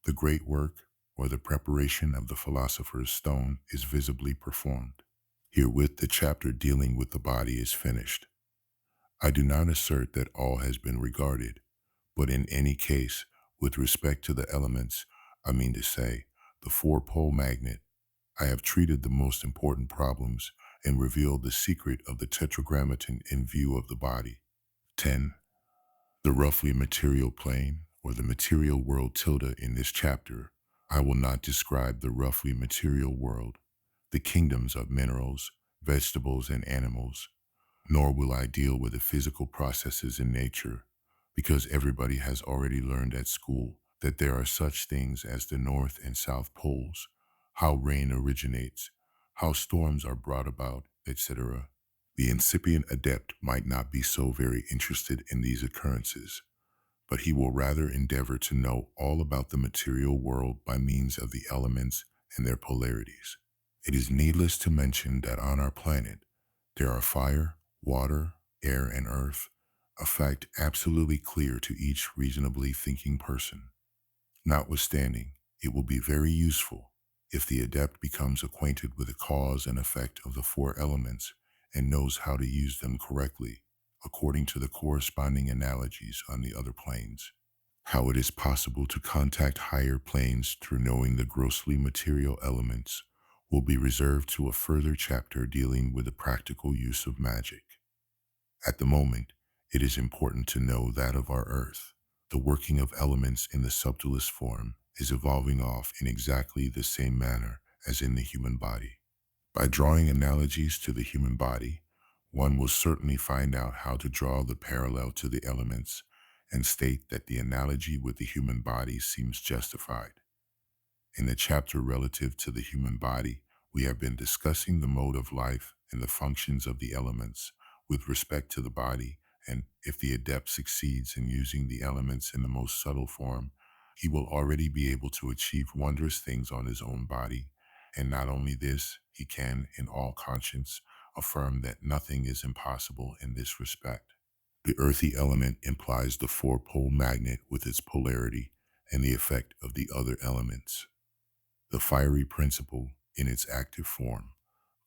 the great work, or the preparation of the philosopher's stone is visibly performed. Herewith the chapter dealing with the body is finished. I do not assert that all has been regarded, but in any case, with respect to the elements, I mean to say, the four-pole magnet, I have treated the most important problems and revealed the secret of the tetragrammaton in view of the body. 10. The roughly material plane, or the material world tilde in this chapter. I will not describe the roughly material world, the kingdoms of minerals, vegetables, and animals, nor will I deal with the physical processes in nature, because everybody has already learned at school that there are such things as the North and South Poles, how rain originates, how storms are brought about, etc. The incipient adept might not be so very interested in these occurrences, but he will rather endeavor to know all about the material world by means of the elements and their polarities. It is needless to mention that on our planet, there are fire, water, air, and earth, a fact absolutely clear to each reasonably thinking person. Notwithstanding, it will be very useful if the adept becomes acquainted with the cause and effect of the four elements and knows how to use them correctly, according to the corresponding analogies on the other planes. How it is possible to contact higher planes through knowing the grossly material elements will be reserved to a further chapter dealing with the practical use of magic. At the moment, it is important to know that of our Earth, the working of elements in the subtlest form is evolving off in exactly the same manner as in the human body. By drawing analogies to the human body, one will certainly find out how to draw the parallel to the elements and state that the analogy with the human body seems justified. In the chapter relative to the human body, we have been discussing the mode of life and the functions of the elements with respect to the body, and if the adept succeeds in using the elements in the most subtle form, he will already be able to achieve wondrous things on his own body. And not only this, he can, in all conscience, affirm that nothing is impossible in this respect. The earthy element implies the four-pole magnet with its polarity and the effect of the other elements. The fiery principle, in its active form,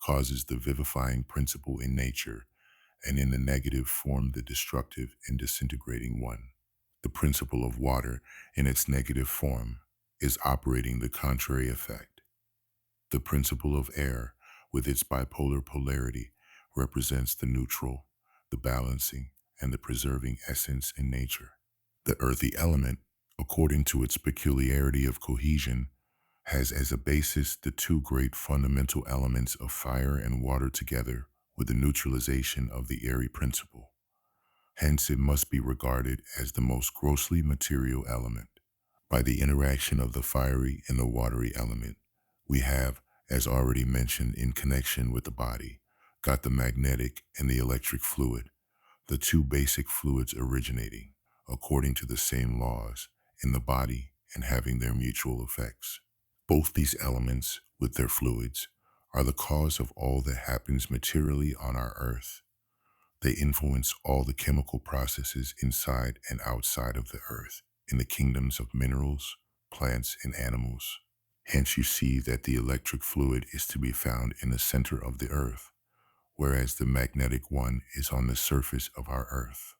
causes the vivifying principle in nature, and in the negative form the destructive and disintegrating one. The principle of water, in its negative form, is operating the contrary effect. The principle of air, with its bipolar polarity, represents the neutral, the balancing, and the preserving essence in nature. The earthy element, according to its peculiarity of cohesion, has as a basis the two great fundamental elements of fire and water together with the neutralization of the airy principle. Hence it must be regarded as the most grossly material element. By the interaction of the fiery and the watery element, we have, as already mentioned in connection with the body, got the magnetic and the electric fluid, the two basic fluids originating, according to the same laws, in the body and having their mutual effects. Both these elements, with their fluids, are the cause of all that happens materially on our earth. They influence all the chemical processes inside and outside of the earth, in the kingdoms of minerals, plants, and animals. Hence you see that the electric fluid is to be found in the center of the earth, whereas the magnetic one is on the surface of our earth.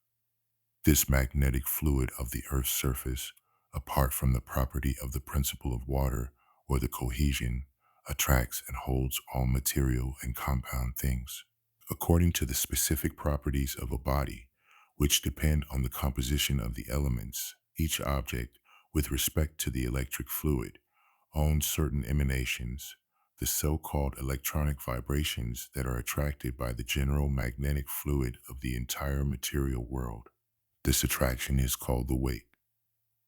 This magnetic fluid of the earth's surface, apart from the property of the principle of water or the cohesion, attracts and holds all material and compound things. According to the specific properties of a body, which depend on the composition of the elements, each object, with respect to the electric fluid, owns certain emanations, the so-called electronic vibrations that are attracted by the general magnetic fluid of the entire material world. This attraction is called the weight.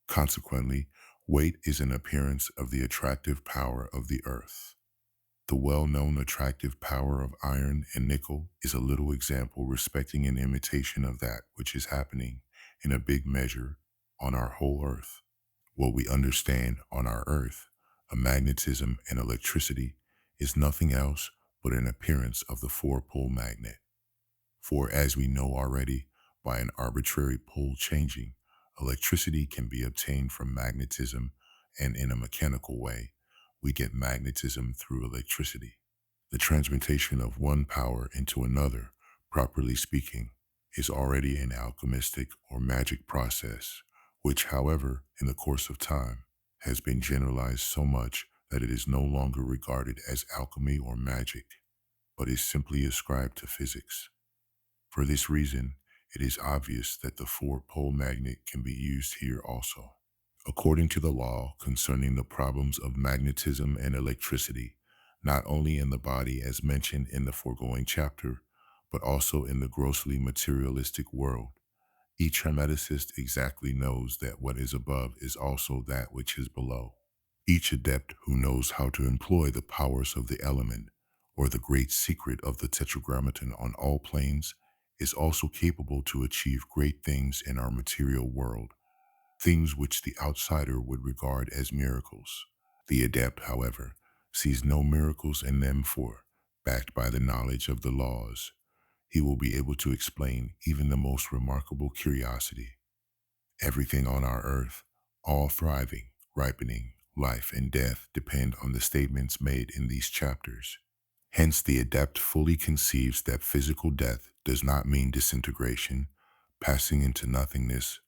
Consequently, weight is an appearance of the attractive power of the earth. The well-known attractive power of iron and nickel is a little example respecting an imitation of that which is happening in a big measure on our whole earth. What we understand on our earth, a magnetism and electricity, is nothing else but an appearance of the four-pole magnet. For as we know already, by an arbitrary pole changing, electricity can be obtained from magnetism, and in a mechanical way, we get magnetism through electricity. The transmutation of one power into another, properly speaking, is already an alchemistic or magic process, which, however, in the course of time, has been generalized so much that it is no longer regarded as alchemy or magic, but is simply ascribed to physics. For this reason, it is obvious that the four-pole magnet can be used here also. According to the law concerning the problems of magnetism and electricity, not only in the body as mentioned in the foregoing chapter, but also in the grossly materialistic world, each hermeticist exactly knows that what is above is also that which is below. Each adept who knows how to employ the powers of the element, or the great secret of the tetragrammaton on all planes, is also capable to achieve great things in our material world, things which the outsider would regard as miracles. The adept, however, sees no miracles in them, for, backed by the knowledge of the laws, he will be able to explain even the most remarkable curiosity. Everything on our earth, all thriving, ripening, life and death depend on the statements made in these chapters. Hence the adept fully conceives that physical death does not mean disintegration, passing into nothingness,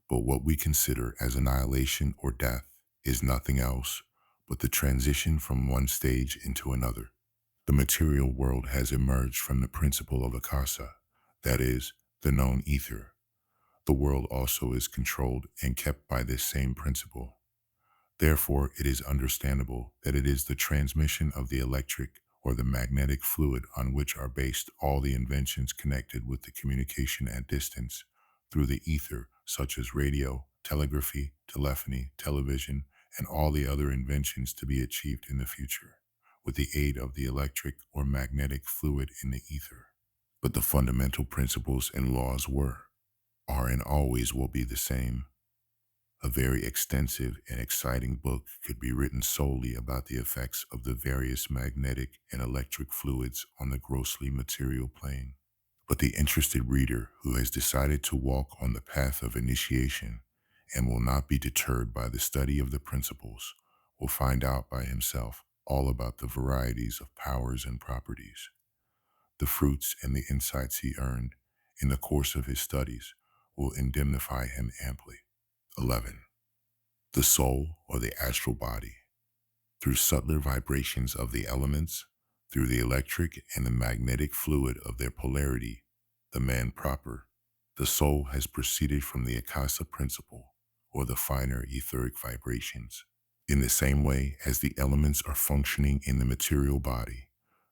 but what we consider as annihilation or death is nothing else but the transition from one stage into another. The material world has emerged from the principle of akasa, that is, the known ether. The world also is controlled and kept by this same principle. Therefore, it is understandable that it is the transmission of the electric or the magnetic fluid on which are based all the inventions connected with the communication at distance through the ether, such as radio, telegraphy, telephony, television, and all the other inventions to be achieved in the future, with the aid of the electric or magnetic fluid in the ether. But the fundamental principles and laws were, are, and always will be the same. A very extensive and exciting book could be written solely about the effects of the various magnetic and electric fluids on the grossly material plane. But the interested reader who has decided to walk on the path of initiation and will not be deterred by the study of the principles will find out by himself all about the varieties of powers and properties. The fruits and the insights he earned in the course of his studies will indemnify him amply. 11. The soul or the astral body. Through subtler vibrations of the elements, through the electric and the magnetic fluid of their polarity, the man proper, the soul has proceeded from the akasa principle, or the finer etheric vibrations. In the same way as the elements are functioning in the material body,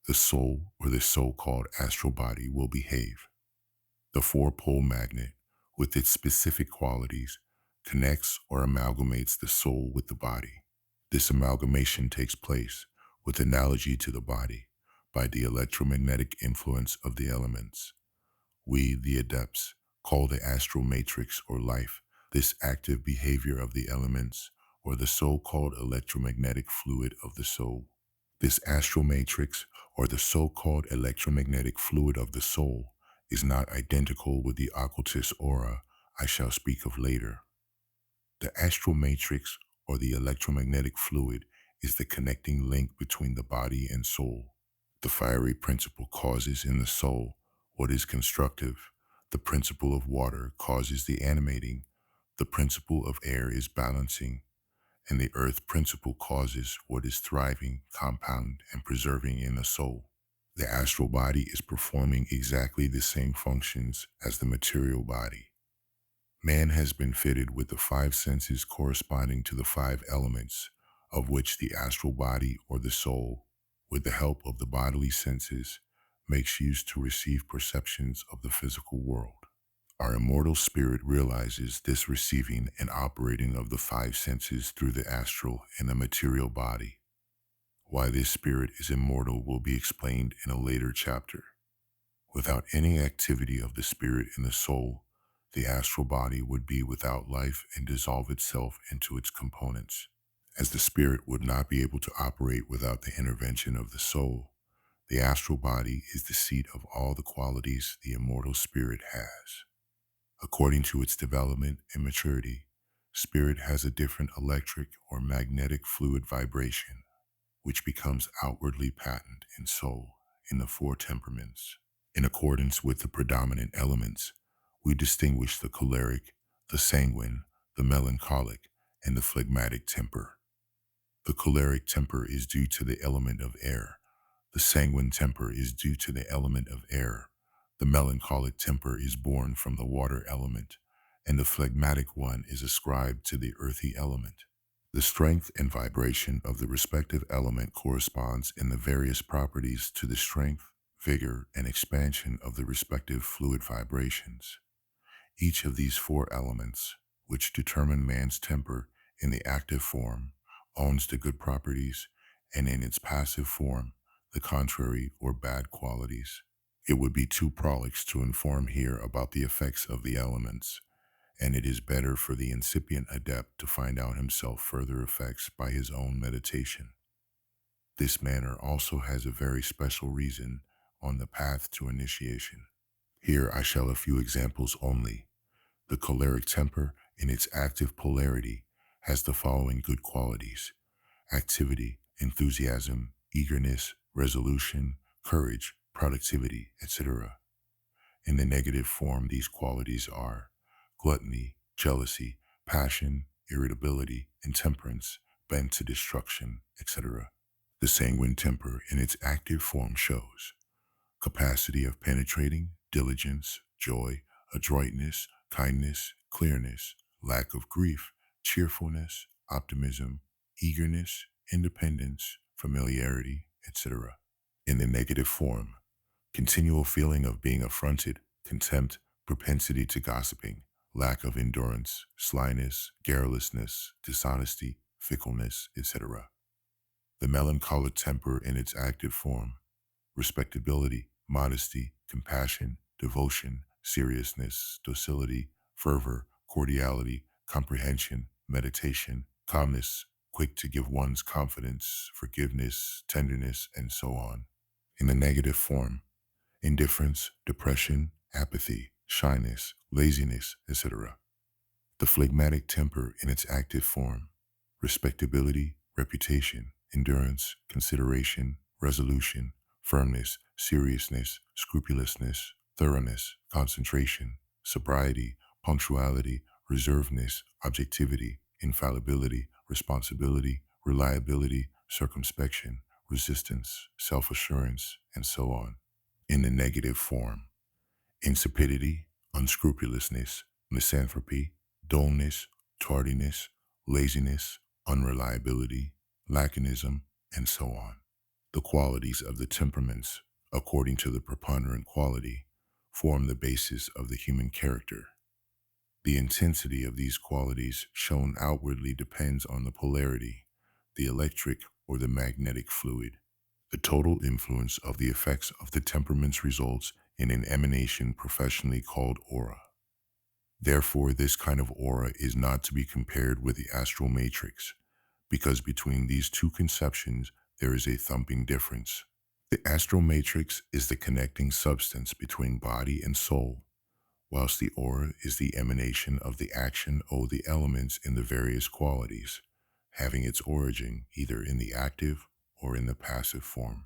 the soul or the so-called astral body will behave. The four-pole magnet, with its specific qualities, connects or amalgamates the soul with the body. This amalgamation takes place, with analogy to the body, by the electromagnetic influence of the elements. We, the adepts, call the astral matrix or life, this active behavior of the elements, or the so-called electromagnetic fluid of the soul. This astral matrix, or the so-called electromagnetic fluid of the soul, is not identical with the occultist aura I shall speak of later. The astral matrix, or the electromagnetic fluid, is the connecting link between the body and soul. The fiery principle causes in the soul what is constructive. The principle of water causes the animating. The principle of air is balancing. And the earth principle causes what is thriving, compound, and preserving in the soul. The astral body is performing exactly the same functions as the material body. Man has been fitted with the five senses corresponding to the five elements, of which the astral body or the soul, with the help of the bodily senses, makes use to receive perceptions of the physical world. Our immortal spirit realizes this receiving and operating of the five senses through the astral and the material body. Why this spirit is immortal will be explained in a later chapter. Without any activity of the spirit in the soul, the astral body would be without life and dissolve itself into its components. As the spirit would not be able to operate without the intervention of the soul, the astral body is the seat of all the qualities the immortal spirit has. According to its development and maturity, spirit has a different electric or magnetic fluid vibration, which becomes outwardly patent in soul in the four temperaments. In accordance with the predominant elements, we distinguish the choleric, the sanguine, the melancholic, and the phlegmatic temper. The choleric temper is due to the element of air. The sanguine temper is due to the element of air. The melancholic temper is born from the water element, and the phlegmatic one is ascribed to the earthy element. The strength and vibration of the respective element corresponds in the various properties to the strength, vigor, and expansion of the respective fluid vibrations. Each of these four elements, which determine man's temper in the active form, owns the good properties, and in its passive form, the contrary or bad qualities. It would be too prolix to inform here about the effects of the elements, and it is better for the incipient adept to find out himself further effects by his own meditation. This manner also has a very special reason on the path to initiation. Here I shall a few examples only. The choleric temper, in its active polarity, has the following good qualities: activity, enthusiasm, eagerness, resolution, courage, productivity, etc. In the negative form, these qualities are gluttony, jealousy, passion, irritability, intemperance, bent to destruction, etc. The sanguine temper in its active form shows capacity of penetrating, diligence, joy, adroitness, kindness, clearness, lack of grief, cheerfulness, optimism, eagerness, independence, familiarity, etc. In the negative form, continual feeling of being affronted, contempt, propensity to gossiping, lack of endurance, slyness, garrulousness, dishonesty, fickleness, etc. The melancholic temper in its active form: respectability, modesty, compassion, devotion, seriousness, docility, fervor, cordiality, comprehension, meditation, calmness, quick to give one's confidence, forgiveness, tenderness, and so on. In the negative form, indifference, depression, apathy, shyness, laziness, etc. The phlegmatic temper in its active form: respectability, reputation, endurance, consideration, resolution, firmness, seriousness, scrupulousness, thoroughness, concentration, sobriety, punctuality, reservedness, objectivity, infallibility, responsibility, reliability, circumspection, resistance, self-assurance, and so on. In the negative form, insipidity, unscrupulousness, misanthropy, dullness, tardiness, laziness, unreliability, laconism, and so on. The qualities of the temperaments, according to the preponderant quality, form the basis of the human character. The intensity of these qualities shown outwardly depends on the polarity, the electric or the magnetic fluid. The total influence of the effects of the temperaments results in an emanation professionally called aura. Therefore, this kind of aura is not to be compared with the astral matrix, because between these two conceptions there is a thumping difference. The astral matrix is the connecting substance between body and soul, whilst the aura is the emanation of the action or the elements in the various qualities, having its origin either in the active or in the passive form.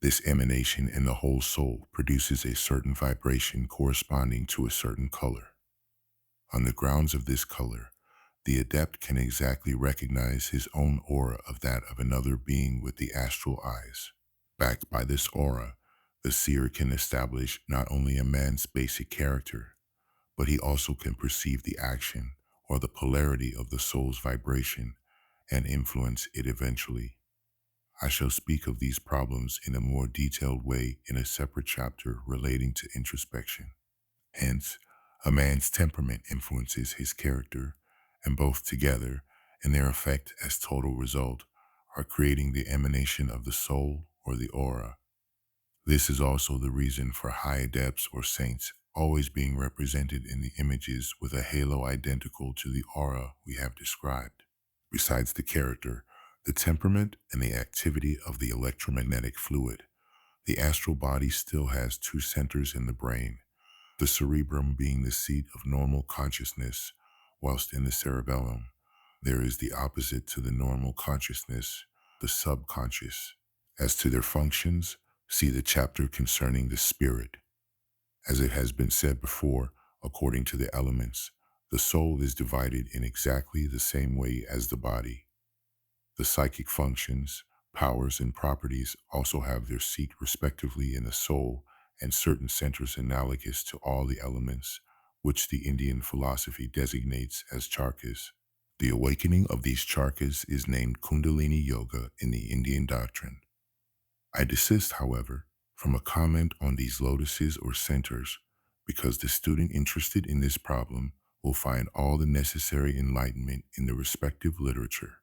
This emanation in the whole soul produces a certain vibration corresponding to a certain color. On the grounds of this color, the adept can exactly recognize his own aura of that of another being with the astral eyes. Backed by this aura, the seer can establish not only a man's basic character, but he also can perceive the action or the polarity of the soul's vibration and influence it eventually. I shall speak of these problems in a more detailed way in a separate chapter relating to introspection. Hence, a man's temperament influences his character, and both together, in their effect as total result, are creating the emanation of the soul or the aura. This is also the reason for high adepts or saints always being represented in the images with a halo identical to the aura we have described. Besides the character, the temperament, and the activity of the electromagnetic fluid, the astral body still has two centers in the brain, the cerebrum being the seat of normal consciousness, whilst in the cerebellum there is the opposite to the normal consciousness, the subconscious. As to their functions, see the chapter concerning the spirit. As it has been said before, according to the elements, the soul is divided in exactly the same way as the body. The psychic functions, powers, and properties also have their seat respectively in the soul and certain centers analogous to all the elements, which the Indian philosophy designates as charkas. The awakening of these charkas is named Kundalini Yoga in the Indian doctrine. I desist, however, from a comment on these lotuses or centers, because the student interested in this problem will find all the necessary enlightenment in the respective literature.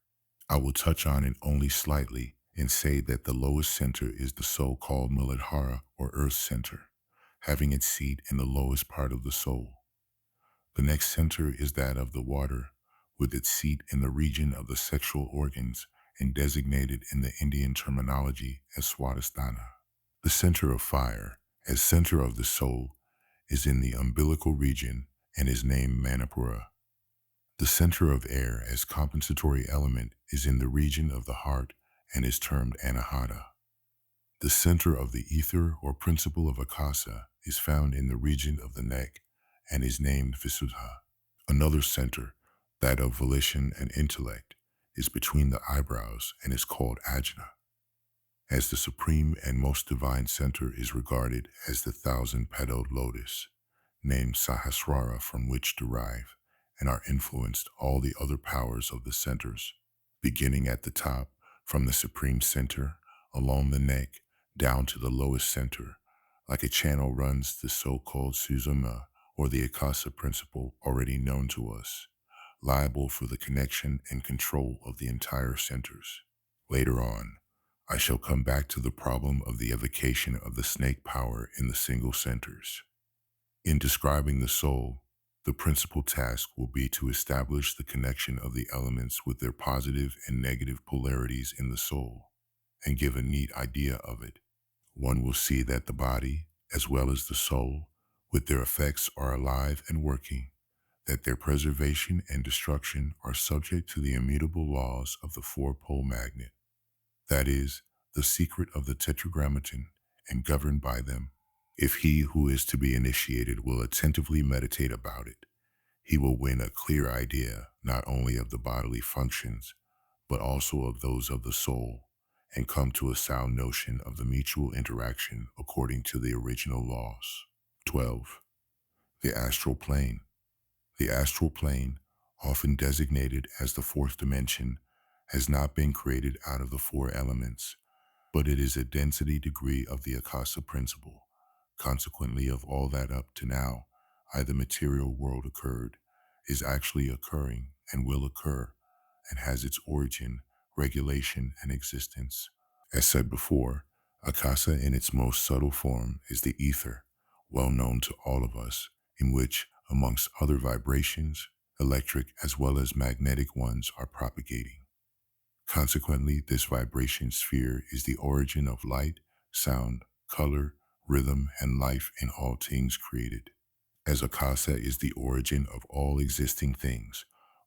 I will touch on it only slightly and say that the lowest center is the so-called Muladhara or earth center, having its seat in the lowest part of the soul. The next center is that of the water, with its seat in the region of the sexual organs and designated in the Indian terminology as Swadhisthana. The center of fire, as center of the soul, is in the umbilical region and is named Manipura. The center of air as compensatory element is in the region of the heart and is termed Anahata. The center of the ether or principle of Akasa is found in the region of the neck and is named Visuddha. Another center, that of volition and intellect, is between the eyebrows and is called Ajna. As the supreme and most divine center is regarded as the thousand-petaled lotus, named Sahasrara, from which derive and are influenced all the other powers of the centers, beginning at the top from the supreme center, along the neck, down to the lowest center. Like a channel runs the so-called Suzuma, or the Akasa principle already known to us, liable for the connection and control of the entire centers. Later on, I shall come back to the problem of the evocation of the snake power in the single centers. In describing the soul, the principal task will be to establish the connection of the elements with their positive and negative polarities in the soul, and give a neat idea of it. One will see that the body, as well as the soul, with their effects are alive and working, that their preservation and destruction are subject to the immutable laws of the four-pole magnet. That is, the secret of the tetragrammaton, and governed by them. If he who is to be initiated will attentively meditate about it, he will win a clear idea not only of the bodily functions, but also of those of the soul, and come to a sound notion of the mutual interaction according to the original laws. 12. The astral plane. The astral plane, often designated as the fourth dimension, has not been created out of the four elements, but it is a density degree of the Akasa principle. Consequently, of all that up to now, either material world occurred, is actually occurring, and will occur, and has its origin, regulation, and existence. As said before, Akasa in its most subtle form is the ether, well known to all of us, in which, amongst other vibrations, electric as well as magnetic ones are propagating. Consequently, this vibration sphere is the origin of light, sound, color, rhythm, and life in all things created. As Akasa is the origin of all existing things,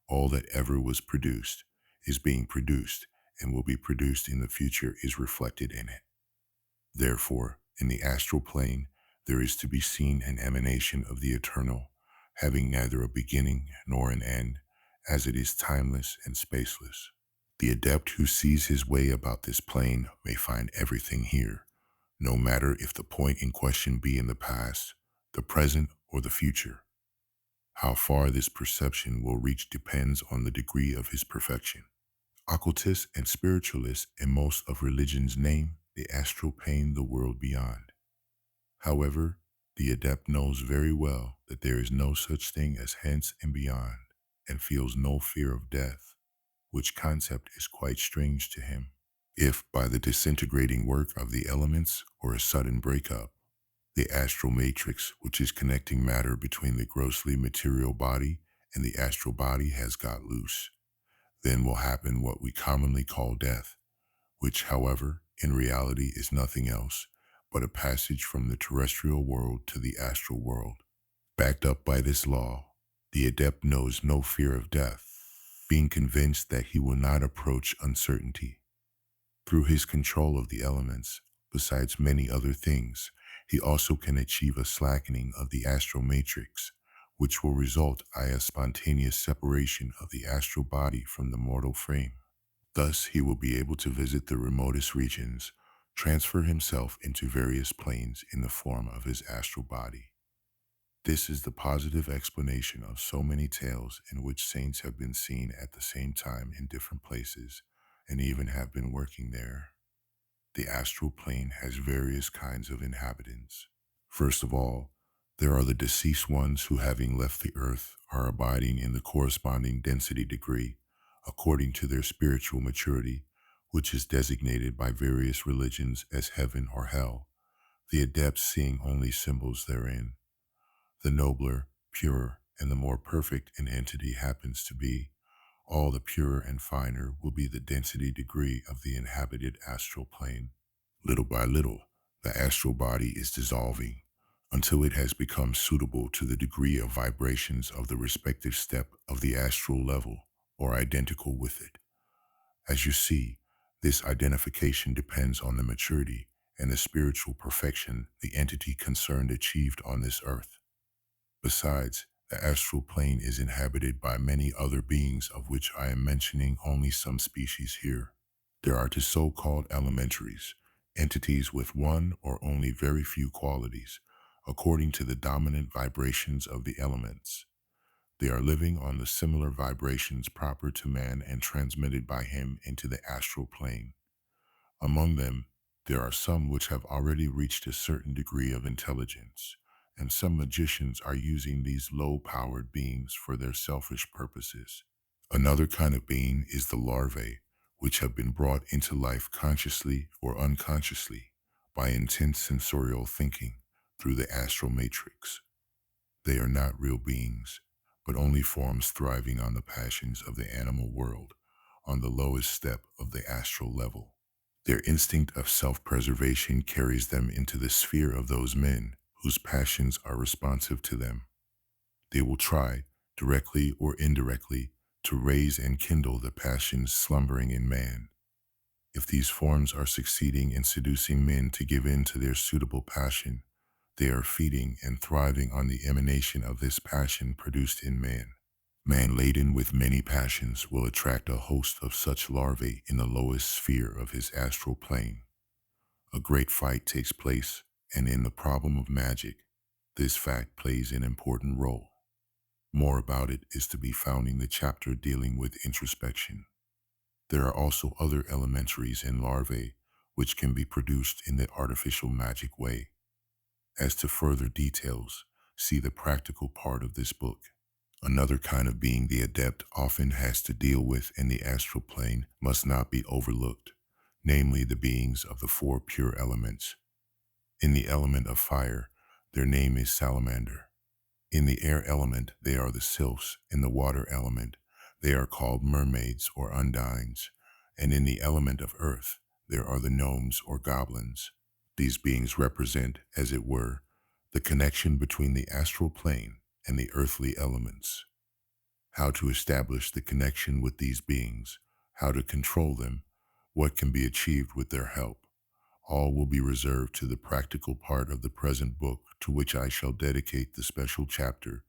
all that ever was produced, is being produced, and will be produced in the future is reflected in it. Therefore, in the astral plane, there is to be seen an emanation of the eternal, having neither a beginning nor an end, as it is timeless and spaceless. The adept who sees his way about this plane may find everything here, no matter if the point in question be in the past, the present, or the future. How far this perception will reach depends on the degree of his perfection. Occultists and spiritualists in most of religions name the astral plane the world beyond. However, the adept knows very well that there is no such thing as hence and beyond, and feels no fear of death, which concept is quite strange to him. If, by the disintegrating work of the elements or a sudden breakup, the astral matrix, which is connecting matter between the grossly material body and the astral body, has got loose, then will happen what we commonly call death, which, however, in reality is nothing else but a passage from the terrestrial world to the astral world. Backed up by this law, the adept knows no fear of death, being convinced that he will not approach uncertainty. Through his control of the elements, besides many other things, he also can achieve a slackening of the astral matrix, which will result in a spontaneous separation of the astral body from the mortal frame. Thus, he will be able to visit the remotest regions, transfer himself into various planes in the form of his astral body. This is the positive explanation of so many tales in which saints have been seen at the same time in different places, and even have been working there. The astral plane has various kinds of inhabitants. First of all, there are the deceased ones who, having left the earth, are abiding in the corresponding density degree according to their spiritual maturity, which is designated by various religions as heaven or hell, the adepts seeing only symbols therein. The nobler, purer, and the more perfect an entity happens to be, all the purer and finer will be the density degree of the inhabited astral plane. Little by little, the astral body is dissolving until it has become suitable to the degree of vibrations of the respective step of the astral level, or identical with it. As you see, this identification depends on the maturity and the spiritual perfection the entity concerned achieved on this earth. Besides, the astral plane is inhabited by many other beings, of which I am mentioning only some species here. There are the so-called elementaries, entities with one or only very few qualities, according to the dominant vibrations of the elements. They are living on the similar vibrations proper to man and transmitted by him into the astral plane. Among them, there are some which have already reached a certain degree of intelligence, and some magicians are using these low-powered beings for their selfish purposes. Another kind of being is the larvae, which have been brought into life consciously or unconsciously by intense sensorial thinking through the astral matrix. They are not real beings, but only forms thriving on the passions of the animal world, on the lowest step of the astral level. Their instinct of self-preservation carries them into the sphere of those men whose passions are responsive to them. They will try, directly or indirectly, to raise and kindle the passions slumbering in man. If these forms are succeeding in seducing men to give in to their suitable passion, they are feeding and thriving on the emanation of this passion produced in man. Man laden with many passions will attract a host of such larvae in the lowest sphere of his astral plane. A great fight takes place, and in the problem of magic, this fact plays an important role. More about it is to be found in the chapter dealing with introspection. There are also other elementaries and larvae which can be produced in the artificial magic way. As to further details, see the practical part of this book. Another kind of being the adept often has to deal with in the astral plane must not be overlooked, namely the beings of the four pure elements. In the element of fire, Their name is salamander. In the air element, they are the sylphs. In the water element, they are called mermaids or undines. And in the element of earth, there are the gnomes or goblins. These beings represent, as it were, the connection between the astral plane and the earthly elements. How to establish the connection with these beings, how to control them, what can be achieved with their help. All will be reserved to the practical part of the present book, to which I shall dedicate the special chapter,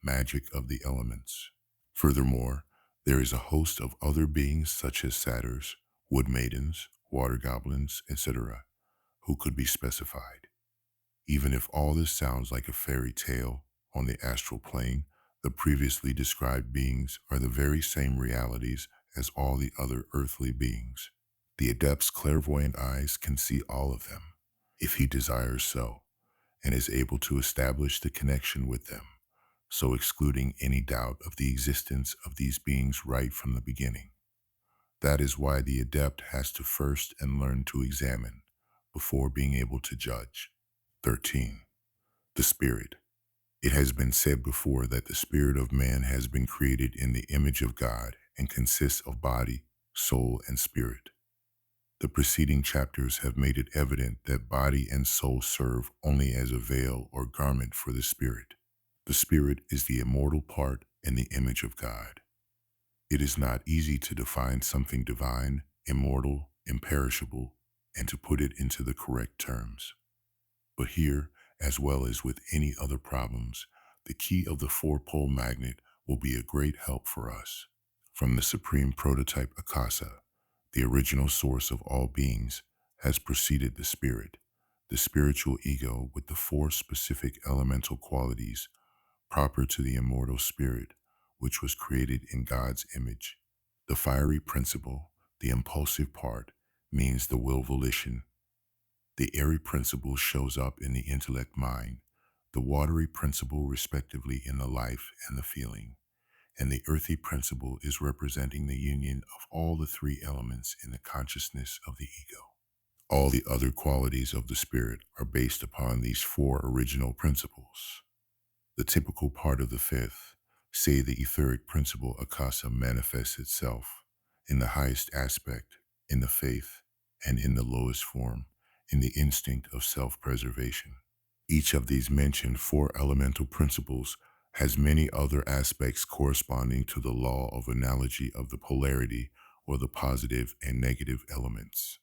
Magic of the Elements. Furthermore, there is a host of other beings such as satyrs, wood maidens, water goblins, etc., who could be specified. Even if all this sounds like a fairy tale, on the astral plane, the previously described beings are the very same realities as all the other earthly beings. The adept's clairvoyant eyes can see all of them, if he desires so, and is able to establish the connection with them, so excluding any doubt of the existence of these beings right from the beginning. That is why the adept has to first and learn to examine, before being able to judge. 13. The Spirit. It has been said before that the spirit of man has been created in the image of God and consists of body, soul, and spirit. The preceding chapters have made it evident that body and soul serve only as a veil or garment for the spirit. The spirit is the immortal part and the image of God. It is not easy to define something divine, immortal, imperishable, and to put it into the correct terms. But here, as well as with any other problems, the key of the four-pole magnet will be a great help for us. From the supreme prototype Akasa, the original source of all beings, has proceeded the spirit, the spiritual ego with the four specific elemental qualities proper to the immortal spirit, which was created in God's image. The fiery principle, the impulsive part, means the will volition. The airy principle shows up in the intellect mind, the watery principle respectively in the life and the feeling, and the earthy principle is representing the union of all the three elements in the consciousness of the ego. All the other qualities of the spirit are based upon these four original principles. The typical part of the fifth, say the etheric principle Akasa, manifests itself in the highest aspect, in the faith, and in the lowest form, in the instinct of self-preservation. Each of these mentioned four elemental principles has many other aspects corresponding to the law of analogy of the polarity or the positive and negative elements.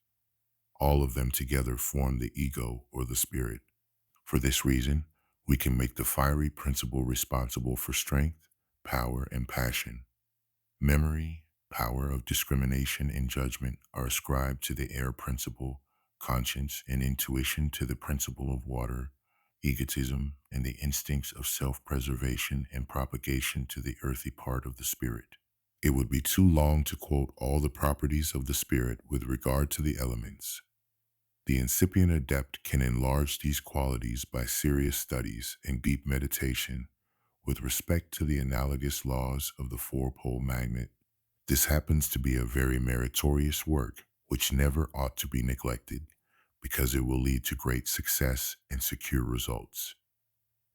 All of them together form the ego or the spirit. For this reason, we can make the fiery principle responsible for strength, power, and passion. Memory, power of discrimination and judgment are ascribed to the air principle, conscience and intuition to the principle of water, egotism and the instincts of self-preservation and propagation to the earthy part of the spirit. It would be too long to quote all the properties of the spirit with regard to the elements. The incipient adept can enlarge these qualities by serious studies and deep meditation with respect to the analogous laws of the four-pole magnet. This happens to be a very meritorious work which never ought to be neglected because it will lead to great success and secure results.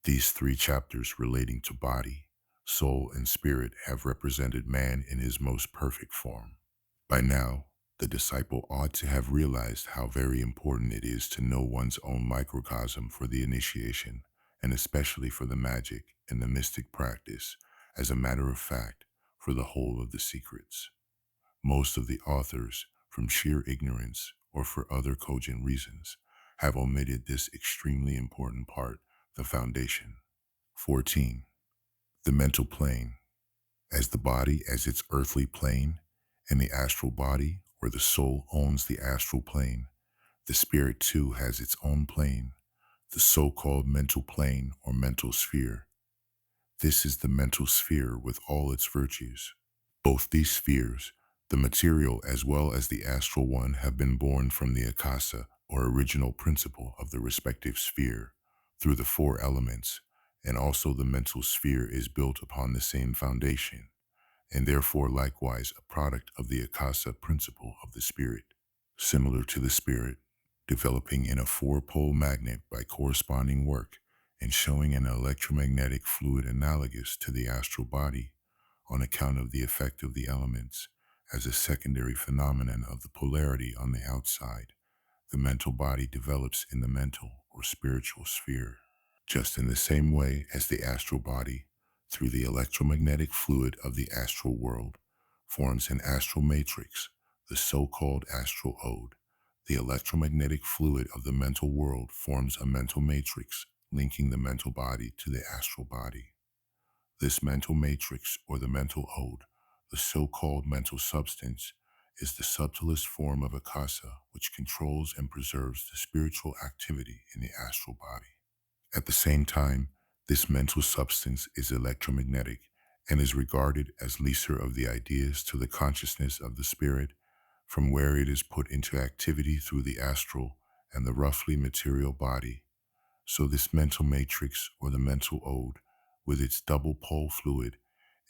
These three chapters relating to body, soul, and spirit have represented man in his most perfect form. By now, the disciple ought to have realized how very important it is to know one's own microcosm for the initiation, and especially for the magic and the mystic practice, as a matter of fact, for the whole of the secrets. Most of the authors, from sheer ignorance or for other cogent reasons, have omitted this extremely important part, the foundation. 14. The mental plane. As the body as its earthly plane, and the astral body, where the soul owns the astral plane, the spirit too has its own plane, the so-called mental plane or mental sphere. This is the mental sphere with all its virtues. Both these spheres, the material as well as the astral one, have been born from the akasa or original principle of the respective sphere through the four elements, and also the mental sphere is built upon the same foundation, and therefore likewise a product of the akasa principle of the spirit. Similar to the spirit, developing in a four-pole magnet by corresponding work, and showing an electromagnetic fluid analogous to the astral body on account of the effect of the elements as a secondary phenomenon of the polarity on the outside. The mental body develops in the mental or spiritual sphere, just in the same way as the astral body, through the electromagnetic fluid of the astral world, forms an astral matrix, the so-called astral ode. The electromagnetic fluid of the mental world forms a mental matrix, linking the mental body to the astral body. This mental matrix, or the mental ode, the so-called mental substance, is the subtlest form of akasa, which controls and preserves the spiritual activity in the astral body. At the same time, this mental substance is electromagnetic and is regarded as leaser of the ideas to the consciousness of the spirit, from where it is put into activity through the astral and the roughly material body. So this mental matrix, or the mental ode, with its double pole fluid,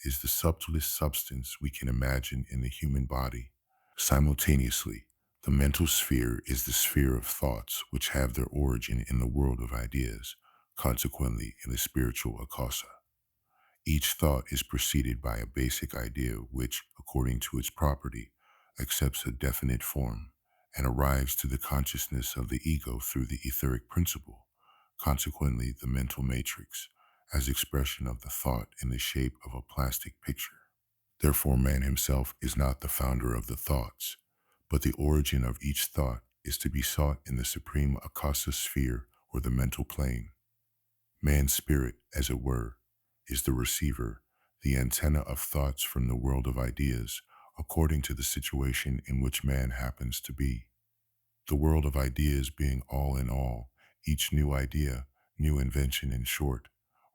is the subtlest substance we can imagine in the human body. Simultaneously, the mental sphere is the sphere of thoughts which have their origin in the world of ideas, consequently in the spiritual akasa. Each thought is preceded by a basic idea which, according to its property, accepts a definite form and arrives to the consciousness of the ego through the etheric principle, consequently the mental matrix, as expression of the thought in the shape of a plastic picture. Therefore, man himself is not the founder of the thoughts, but the origin of each thought is to be sought in the supreme akasa sphere, or the mental plane. Man's spirit, as it were, is the receiver, the antenna of thoughts from the world of ideas, according to the situation in which man happens to be. The world of ideas being all in all, each new idea, new invention in short,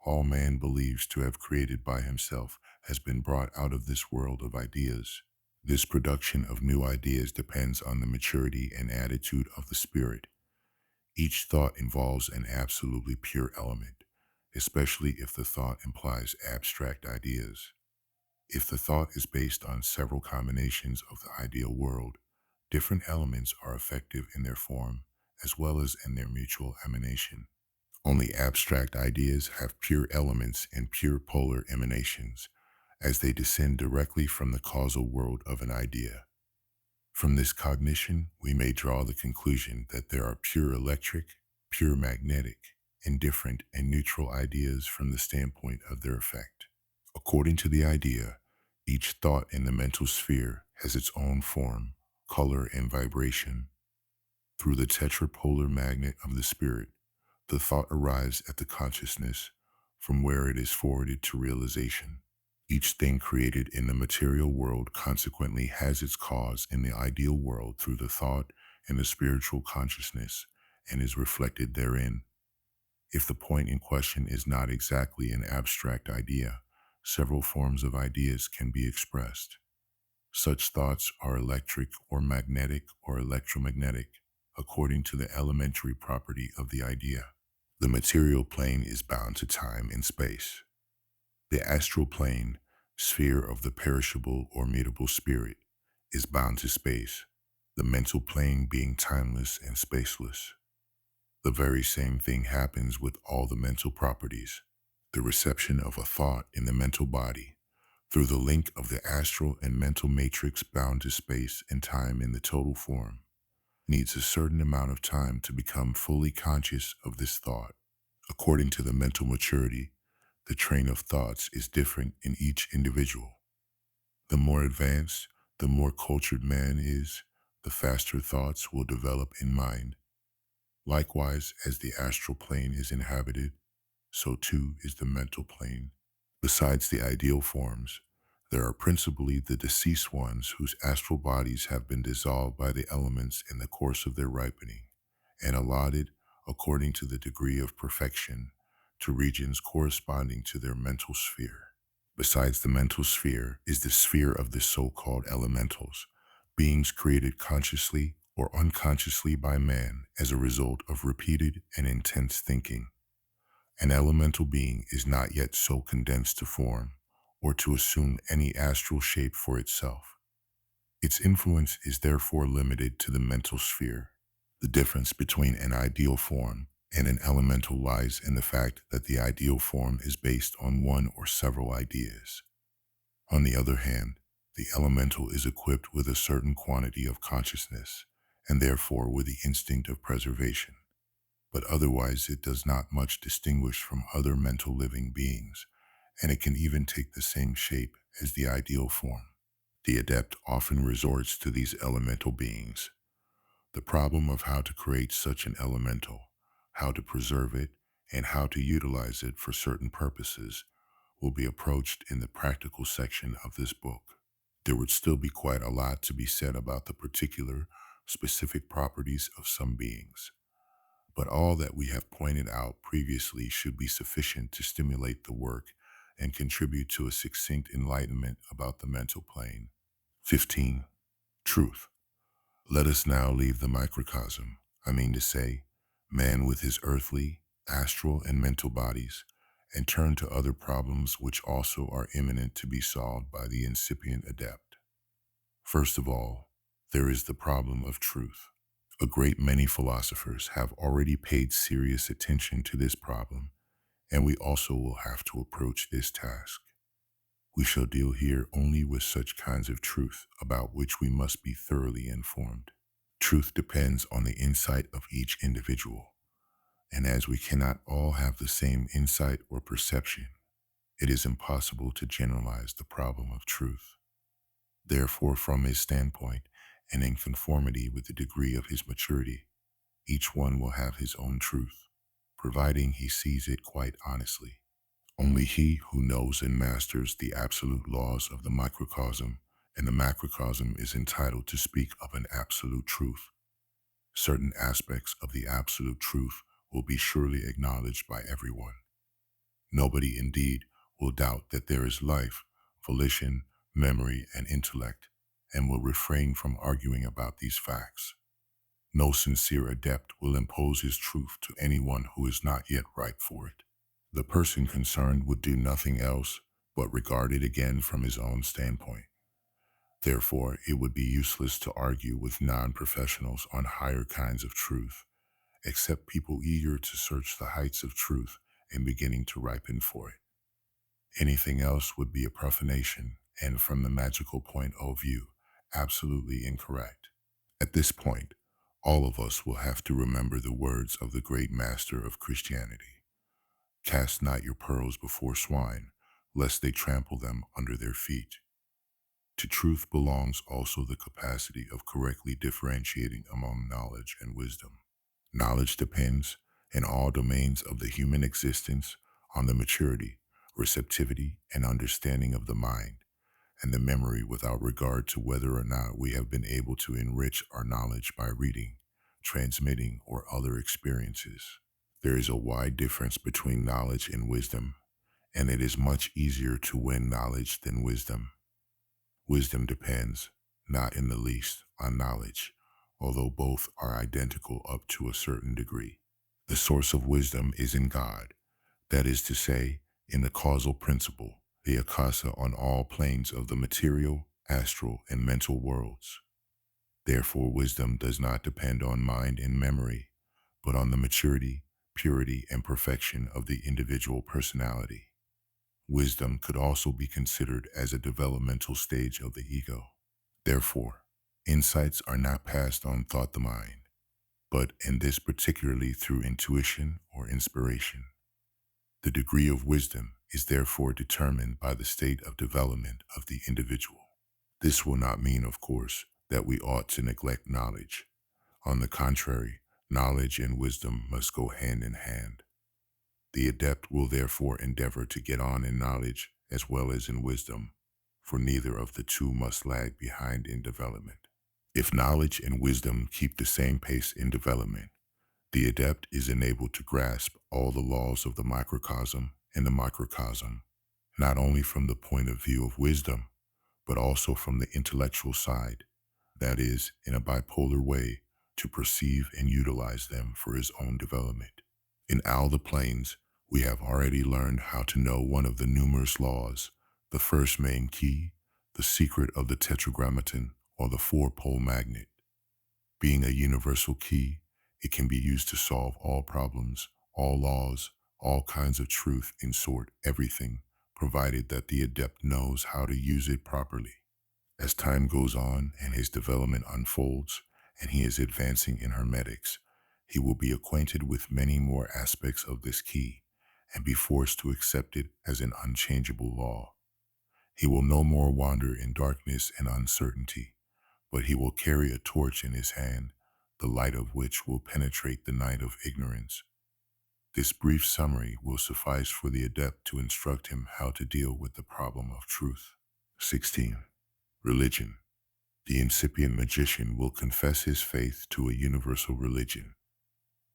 all man believes to have created by himself has been brought out of this world of ideas. This production of new ideas depends on the maturity and attitude of the spirit. Each thought involves an absolutely pure element, especially if the thought implies abstract ideas. If the thought is based on several combinations of the ideal world, different elements are effective in their form as well as in their mutual emanation. Only abstract ideas have pure elements and pure polar emanations, as they descend directly from the causal world of an idea. From this cognition, we may draw the conclusion that there are pure electric, pure magnetic, indifferent, and neutral ideas from the standpoint of their effect. According to the idea, each thought in the mental sphere has its own form, color, and vibration. Through the tetrapolar magnet of the spirit, the thought arrives at the consciousness, from where it is forwarded to realization. Each thing created in the material world consequently has its cause in the ideal world through the thought and the spiritual consciousness, and is reflected therein. If the point in question is not exactly an abstract idea, several forms of ideas can be expressed. Such thoughts are electric or magnetic or electromagnetic, according to the elementary property of the idea. The material plane is bound to time and space. The astral plane, sphere of the perishable or mutable spirit, is bound to space, the mental plane being timeless and spaceless. The very same thing happens with all the mental properties. The reception of a thought in the mental body, through the link of the astral and mental matrix bound to space and time in the total form, needs a certain amount of time to become fully conscious of this thought. According to the mental maturity, the train of thoughts is different in each individual. The more advanced, the more cultured man is, the faster thoughts will develop in mind. Likewise, as the astral plane is inhabited, so too is the mental plane. Besides the ideal forms, there are principally the deceased ones whose astral bodies have been dissolved by the elements in the course of their ripening, and allotted, according to the degree of perfection, to regions corresponding to their mental sphere. Besides the mental sphere is the sphere of the so-called elementals, beings created consciously or unconsciously by man as a result of repeated and intense thinking. An elemental being is not yet so condensed to form or to assume any astral shape for itself. Its influence is therefore limited to the mental sphere. The difference between an ideal form and an elemental lies in the fact that the ideal form is based on one or several ideas. On the other hand, the elemental is equipped with a certain quantity of consciousness, and therefore with the instinct of preservation. But otherwise it does not much distinguish from other mental living beings, and it can even take the same shape as the ideal form. The adept often resorts to these elemental beings. The problem of how to create such an elemental, how to preserve it, and how to utilize it for certain purposes will be approached in the practical section of this book. There would still be quite a lot to be said about the particular, specific properties of some beings, but all that we have pointed out previously should be sufficient to stimulate the work and contribute to a succinct enlightenment about the mental plane. 15. Truth. Let us now leave the microcosm, I mean to say, man with his earthly, astral, and mental bodies, and turn to other problems which also are imminent to be solved by the incipient adept. First of all, there is the problem of truth. A great many philosophers have already paid serious attention to this problem, and we also will have to approach this task. We shall deal here only with such kinds of truth about which we must be thoroughly informed. Truth depends on the insight of each individual, and as we cannot all have the same insight or perception, it is impossible to generalize the problem of truth. Therefore, from his standpoint, and in conformity with the degree of his maturity, each one will have his own truth, providing he sees it quite honestly. Only he who knows and masters the absolute laws of the microcosm and the macrocosm is entitled to speak of an absolute truth. Certain aspects of the absolute truth will be surely acknowledged by everyone. Nobody, indeed, will doubt that there is life, volition, memory, and intellect, and will refrain from arguing about these facts. No sincere adept will impose his truth to anyone who is not yet ripe for it. The person concerned would do nothing else but regard it again from his own standpoint. Therefore, it would be useless to argue with non-professionals on higher kinds of truth, except people eager to search the heights of truth and beginning to ripen for it. Anything else would be a profanation, and from the magical point of view, absolutely incorrect. At this point, all of us will have to remember the words of the great master of Christianity. Cast not your pearls before swine, lest they trample them under their feet. To truth belongs also the capacity of correctly differentiating among knowledge and wisdom. Knowledge depends, in all domains of the human existence, on the maturity, receptivity, and understanding of the mind, and the memory without regard to whether or not we have been able to enrich our knowledge by reading, transmitting, or other experiences. There is a wide difference between knowledge and wisdom, and it is much easier to win knowledge than wisdom. Wisdom depends, not in the least, on knowledge, although both are identical up to a certain degree. The source of wisdom is in God, that is to say, in the causal principle, the akasa on all planes of the material, astral, and mental worlds. Therefore, wisdom does not depend on mind and memory, but on the maturity, purity, and perfection of the individual personality. Wisdom could also be considered as a developmental stage of the ego. Therefore, insights are not passed on thought the mind, but in this particularly through intuition or inspiration. The degree of wisdom is therefore determined by the state of development of the individual. This will not mean, of course, that we ought to neglect knowledge. On the contrary, knowledge and wisdom must go hand in hand. The adept will therefore endeavor to get on in knowledge as well as in wisdom, for neither of the two must lag behind in development. If knowledge and wisdom keep the same pace in development, the adept is enabled to grasp all the laws of the microcosm and the microcosm, not only from the point of view of wisdom, but also from the intellectual side, that is, in a bipolar way, to perceive and utilize them for his own development. In all the planes, we have already learned how to know one of the numerous laws, the first main key, the secret of the tetragrammaton or the four-pole magnet. Being a universal key, It can be used to solve all problems, all laws, all kinds of truth, in short, everything, provided that the adept knows how to use it properly. As time goes on and his development unfolds, and he is advancing in hermetics, he will be acquainted with many more aspects of this key and be forced to accept it as an unchangeable law. He will no more wander in darkness and uncertainty, but he will carry a torch in his hand, the light of which will penetrate the night of ignorance. This brief summary will suffice for the adept to instruct him how to deal with the problem of truth. 16. Religion. The incipient magician will confess his faith to a universal religion.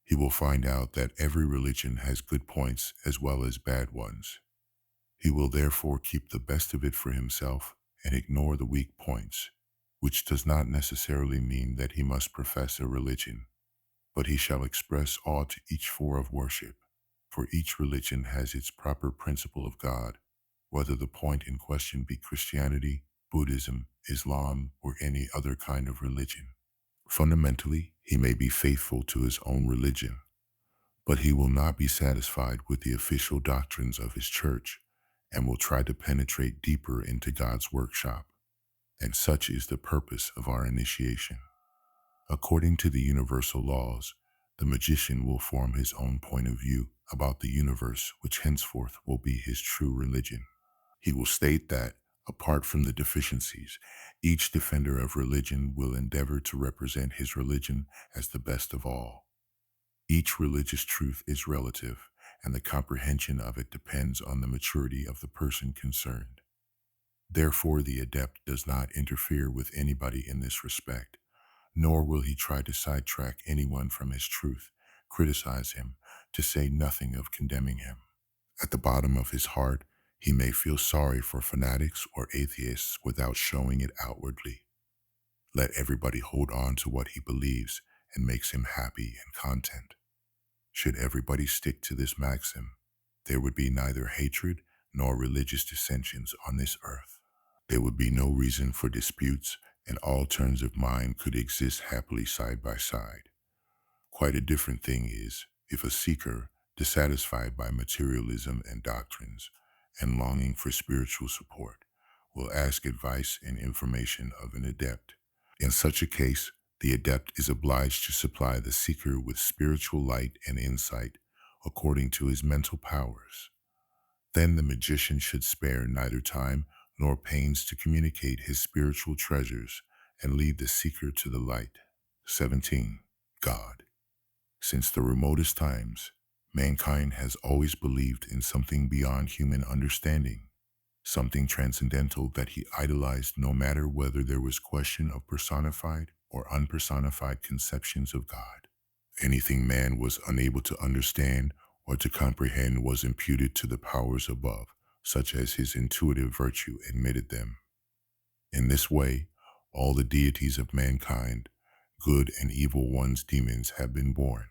He will find out that every religion has good points as well as bad ones. He will therefore keep the best of it for himself and ignore the weak points, which does not necessarily mean that he must profess a religion, but he shall express awe to each form of worship, for each religion has its proper principle of God, whether the point in question be Christianity, Buddhism, Islam, or any other kind of religion. Fundamentally, he may be faithful to his own religion, but he will not be satisfied with the official doctrines of his church and will try to penetrate deeper into God's workshop. And such is the purpose of our initiation. According to the universal laws, the magician will form his own point of view about the universe, which henceforth will be his true religion. He will state that, apart from the deficiencies, each defender of religion will endeavor to represent his religion as the best of all. Each religious truth is relative, and the comprehension of it depends on the maturity of the person concerned. Therefore, the adept does not interfere with anybody in this respect, nor will he try to sidetrack anyone from his truth, criticize him, to say nothing of condemning him. At the bottom of his heart, he may feel sorry for fanatics or atheists without showing it outwardly. Let everybody hold on to what he believes and makes him happy and content. Should everybody stick to this maxim, there would be neither hatred nor religious dissensions on this earth. There would be no reason for disputes, and all turns of mind could exist happily side by side. Quite a different thing is if a seeker, dissatisfied by materialism and doctrines, and longing for spiritual support, will ask advice and information of an adept. In such a case, the adept is obliged to supply the seeker with spiritual light and insight according to his mental powers. Then the magician should spare neither time nor pains to communicate his spiritual treasures and lead the seeker to the light. 17. God. Since the remotest times, mankind has always believed in something beyond human understanding, something transcendental that he idolized no matter whether there was question of personified or unpersonified conceptions of God. Anything man was unable to understand or to comprehend was imputed to the powers above, such as his intuitive virtue admitted them. In this way, all the deities of mankind, good and evil ones, demons, have been born.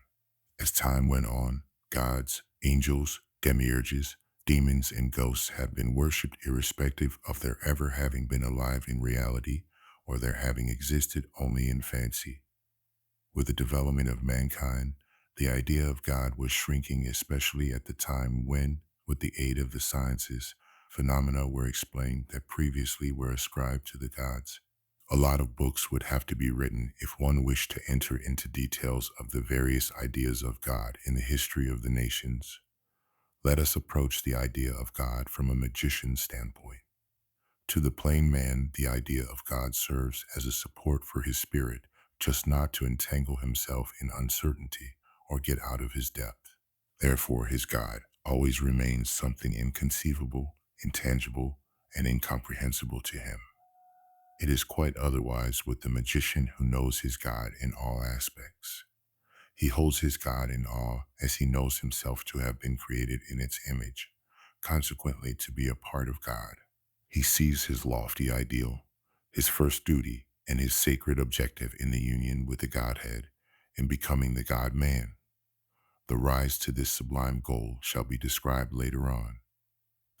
As time went on, gods, angels, demiurges, demons, and ghosts have been worshipped irrespective of their ever having been alive in reality or their having existed only in fancy. With the development of mankind, the idea of God was shrinking, especially at the time when, with the aid of the sciences, phenomena were explained that previously were ascribed to the gods. A lot of books would have to be written if one wished to enter into details of the various ideas of God in the history of the nations. Let us approach the idea of God from a magician's standpoint. To the plain man, the idea of God serves as a support for his spirit, just not to entangle himself in uncertainty or get out of his depth. Therefore, his God always remains something inconceivable, intangible, and incomprehensible to him. It is quite otherwise with the magician who knows his God in all aspects. He holds his God in awe as he knows himself to have been created in its image, consequently to be a part of God. He sees his lofty ideal, his first duty, and his sacred objective in the union with the Godhead, in becoming the God-man. The rise to this sublime goal shall be described later on.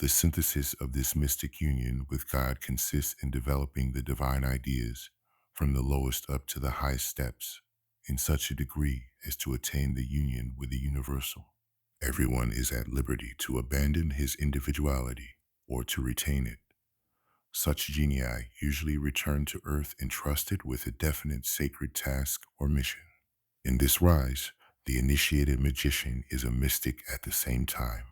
The synthesis of this mystic union with God consists in developing the divine ideas from the lowest up to the highest steps, in such a degree as to attain the union with the universal. Everyone is at liberty to abandon his individuality or to retain it. Such genii usually return to Earth entrusted with a definite sacred task or mission. In this rise, the initiated magician is a mystic at the same time.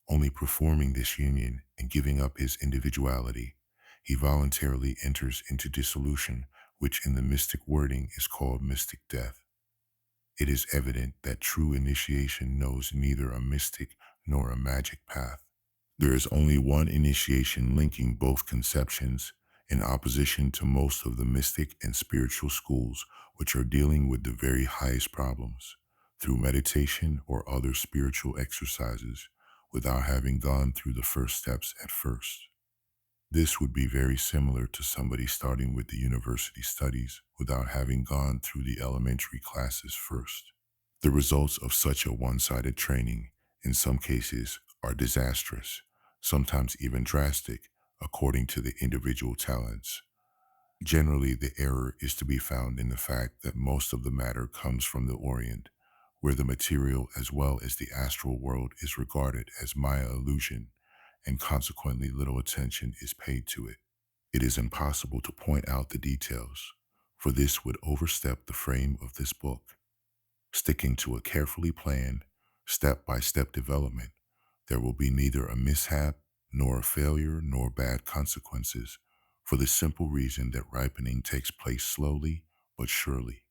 Only performing this union and giving up his individuality, he voluntarily enters into dissolution, which in the mystic wording is called mystic death. It is evident that true initiation knows neither a mystic nor a magic path. There is only one initiation linking both conceptions, in opposition to most of the mystic and spiritual schools which are dealing with the very highest problems through meditation or other spiritual exercises without having gone through the first steps at first. This would be very similar to somebody starting with the university studies without having gone through the elementary classes first. The results of such a one-sided training, in some cases, are disastrous, sometimes even drastic, according to the individual talents. Generally, the error is to be found in the fact that most of the matter comes from the Orient, where the material as well as the astral world is regarded as Maya illusion, and consequently little attention is paid to it. It is impossible to point out the details, for this would overstep the frame of this book. Sticking to a carefully planned, step-by-step development, there will be neither a mishap, nor a failure, nor bad consequences, for the simple reason that ripening takes place slowly but surely.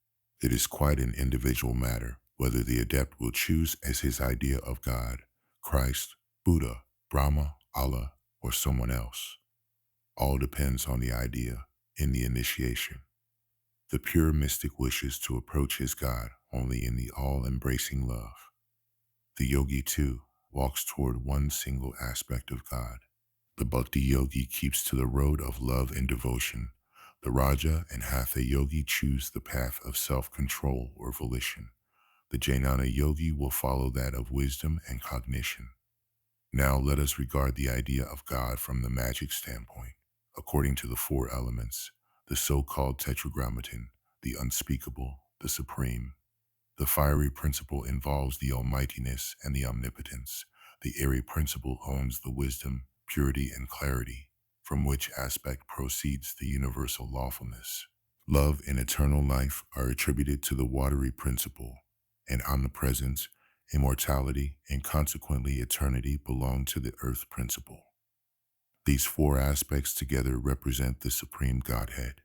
It is quite an individual matter whether the adept will choose as his idea of God, Christ, Buddha, Brahma, Allah, or someone else. All depends on the idea in the initiation. The pure mystic wishes to approach his God only in the all-embracing love. The yogi, too, walks toward one single aspect of God. The bhakti yogi keeps to the road of love and devotion. The raja and hatha yogi choose the path of self-control or volition. The jnana yogi will follow that of wisdom and cognition. Now let us regard the idea of God from the magic standpoint. According to the four elements, the so-called tetragrammaton, the unspeakable, the supreme. The fiery principle involves the almightiness and the omnipotence. The airy principle owns the wisdom, purity, and clarity, from which aspect proceeds the universal lawfulness. Love and eternal life are attributed to the watery principle, and omnipresence, immortality, and consequently eternity belong to the earth principle. These four aspects together represent the Supreme Godhead.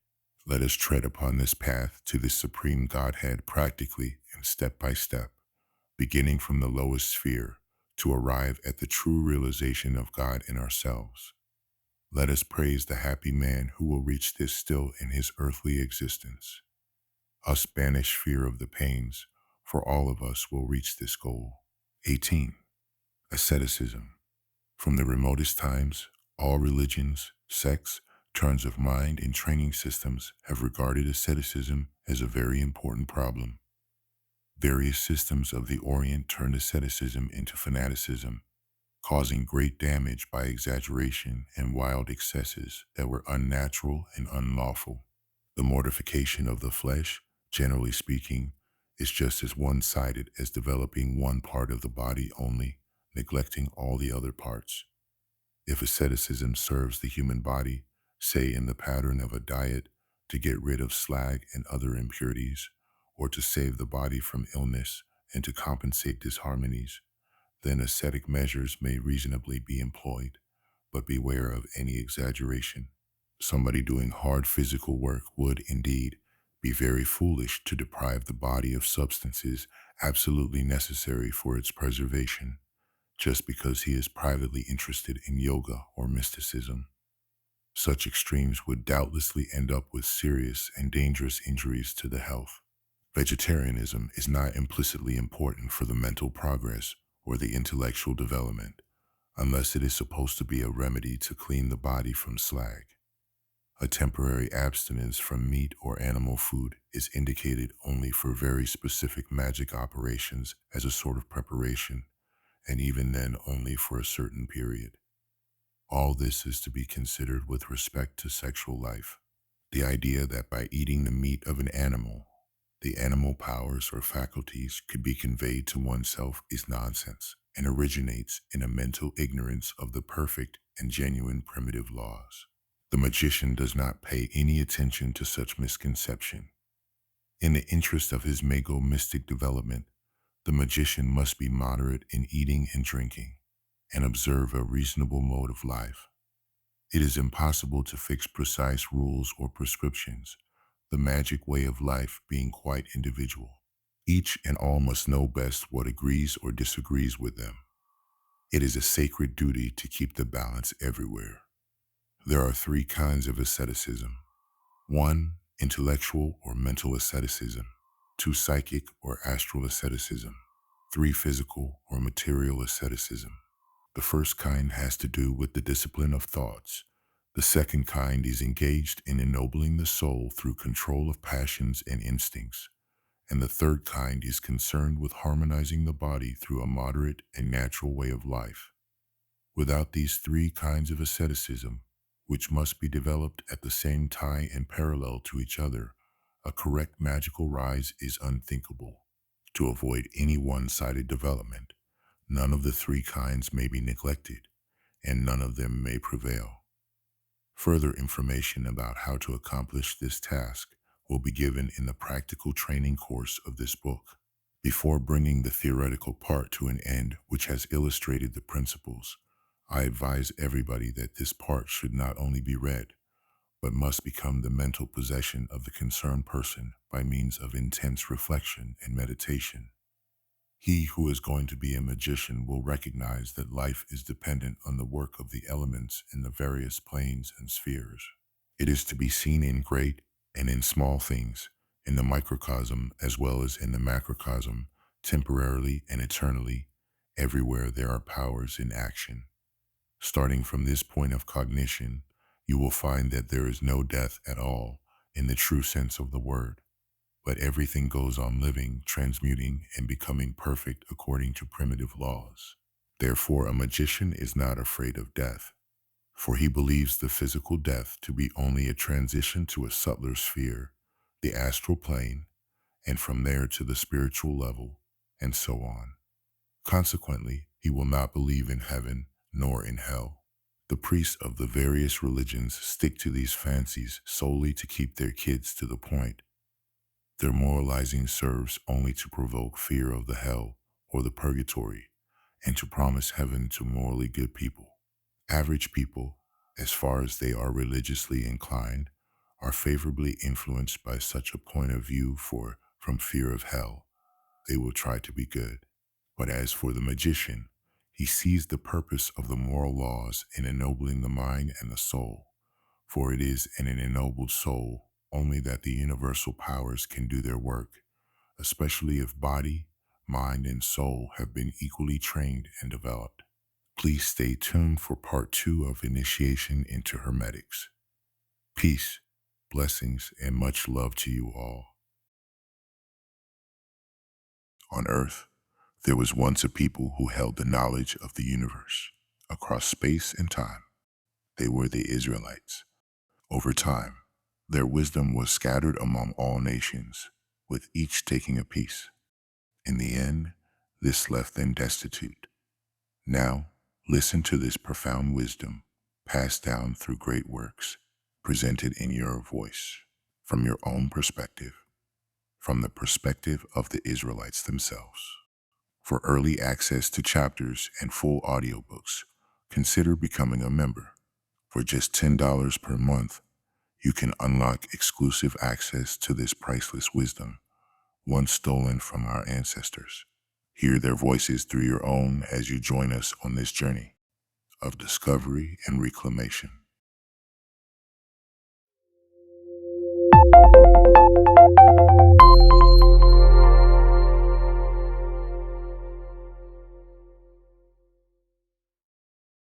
Let us tread upon this path to the Supreme Godhead practically and step by step, beginning from the lowest sphere to arrive at the true realization of God in ourselves. Let us praise the happy man who will reach this still in his earthly existence. Us banish fear of the pains, for all of us will reach this goal. 18. Asceticism. From the remotest times, all religions, sects, turns of mind, and training systems have regarded asceticism as a very important problem. Various systems of the Orient turned asceticism into fanaticism, causing great damage by exaggeration and wild excesses that were unnatural and unlawful. The mortification of the flesh, generally speaking, is just as one-sided as developing one part of the body only, neglecting all the other parts. If asceticism serves the human body, say in the pattern of a diet, to get rid of slag and other impurities, or to save the body from illness and to compensate disharmonies, then ascetic measures may reasonably be employed, but beware of any exaggeration. Somebody doing hard physical work would, indeed, be very foolish to deprive the body of substances absolutely necessary for its preservation, just because he is privately interested in yoga or mysticism. Such extremes would doubtlessly end up with serious and dangerous injuries to the health. Vegetarianism is not implicitly important for the mental progress or the intellectual development, unless it is supposed to be a remedy to clean the body from slag. A temporary abstinence from meat or animal food is indicated only for very specific magic operations as a sort of preparation, and even then only for a certain period. All this is to be considered with respect to sexual life. The idea that by eating the meat of an animal, the animal powers or faculties could be conveyed to oneself is nonsense and originates in a mental ignorance of the perfect and genuine primitive laws. The magician does not pay any attention to such misconception. In the interest of his mago-mystic development, the magician must be moderate in eating and drinking, and observe a reasonable mode of life. It is impossible to fix precise rules or prescriptions, the magic way of life being quite individual. Each and all must know best what agrees or disagrees with them. It is a sacred duty to keep the balance everywhere. There are three kinds of asceticism. 1. Intellectual or mental asceticism. 2. Psychic or astral asceticism. 3. Physical or material asceticism. The first kind has to do with the discipline of thoughts. The second kind is engaged in ennobling the soul through control of passions and instincts. And the third kind is concerned with harmonizing the body through a moderate and natural way of life. Without these three kinds of asceticism, which must be developed at the same time and parallel to each other, a correct magical rise is unthinkable. To avoid any one-sided development, none of the three kinds may be neglected, and none of them may prevail. Further information about how to accomplish this task will be given in the practical training course of this book. Before bringing the theoretical part to an end, which has illustrated the principles, I advise everybody that this part should not only be read, but must become the mental possession of the concerned person by means of intense reflection and meditation. He who is going to be a magician will recognize that life is dependent on the work of the elements in the various planes and spheres. It is to be seen in great and in small things, in the microcosm as well as in the macrocosm, temporarily and eternally. Everywhere there are powers in action. Starting from this point of cognition, you will find that there is no death at all in the true sense of the word, but everything goes on living, transmuting, and becoming perfect according to primitive laws. Therefore, a magician is not afraid of death, for he believes the physical death to be only a transition to a subtler sphere, the astral plane, and from there to the spiritual level, and so on. Consequently, he will not believe in heaven nor in hell. The priests of the various religions stick to these fancies solely to keep their kids to the point. Their moralizing serves only to provoke fear of the hell or the purgatory, and to promise heaven to morally good people. Average people, as far as they are religiously inclined, are favorably influenced by such a point of view, for from fear of hell, they will try to be good. But as for the magician, he sees the purpose of the moral laws in ennobling the mind and the soul, for it is in an ennobled soul only that the universal powers can do their work, especially if body, mind, and soul have been equally trained and developed. Please stay tuned for part 2 of Initiation into Hermetics. Peace, blessings, and much love to you all. On Earth, there was once a people who held the knowledge of the universe across space and time. They were the Israelites. Over time, their wisdom was scattered among all nations, with each taking a piece. In the end, this left them destitute. Now, listen to this profound wisdom passed down through great works, presented in your voice, from your own perspective, from the perspective of the Israelites themselves. For early access to chapters and full audiobooks, consider becoming a member. For just $10 per month, you can unlock exclusive access to this priceless wisdom, once stolen from our ancestors. Hear their voices through your own as you join us on this journey of discovery and reclamation.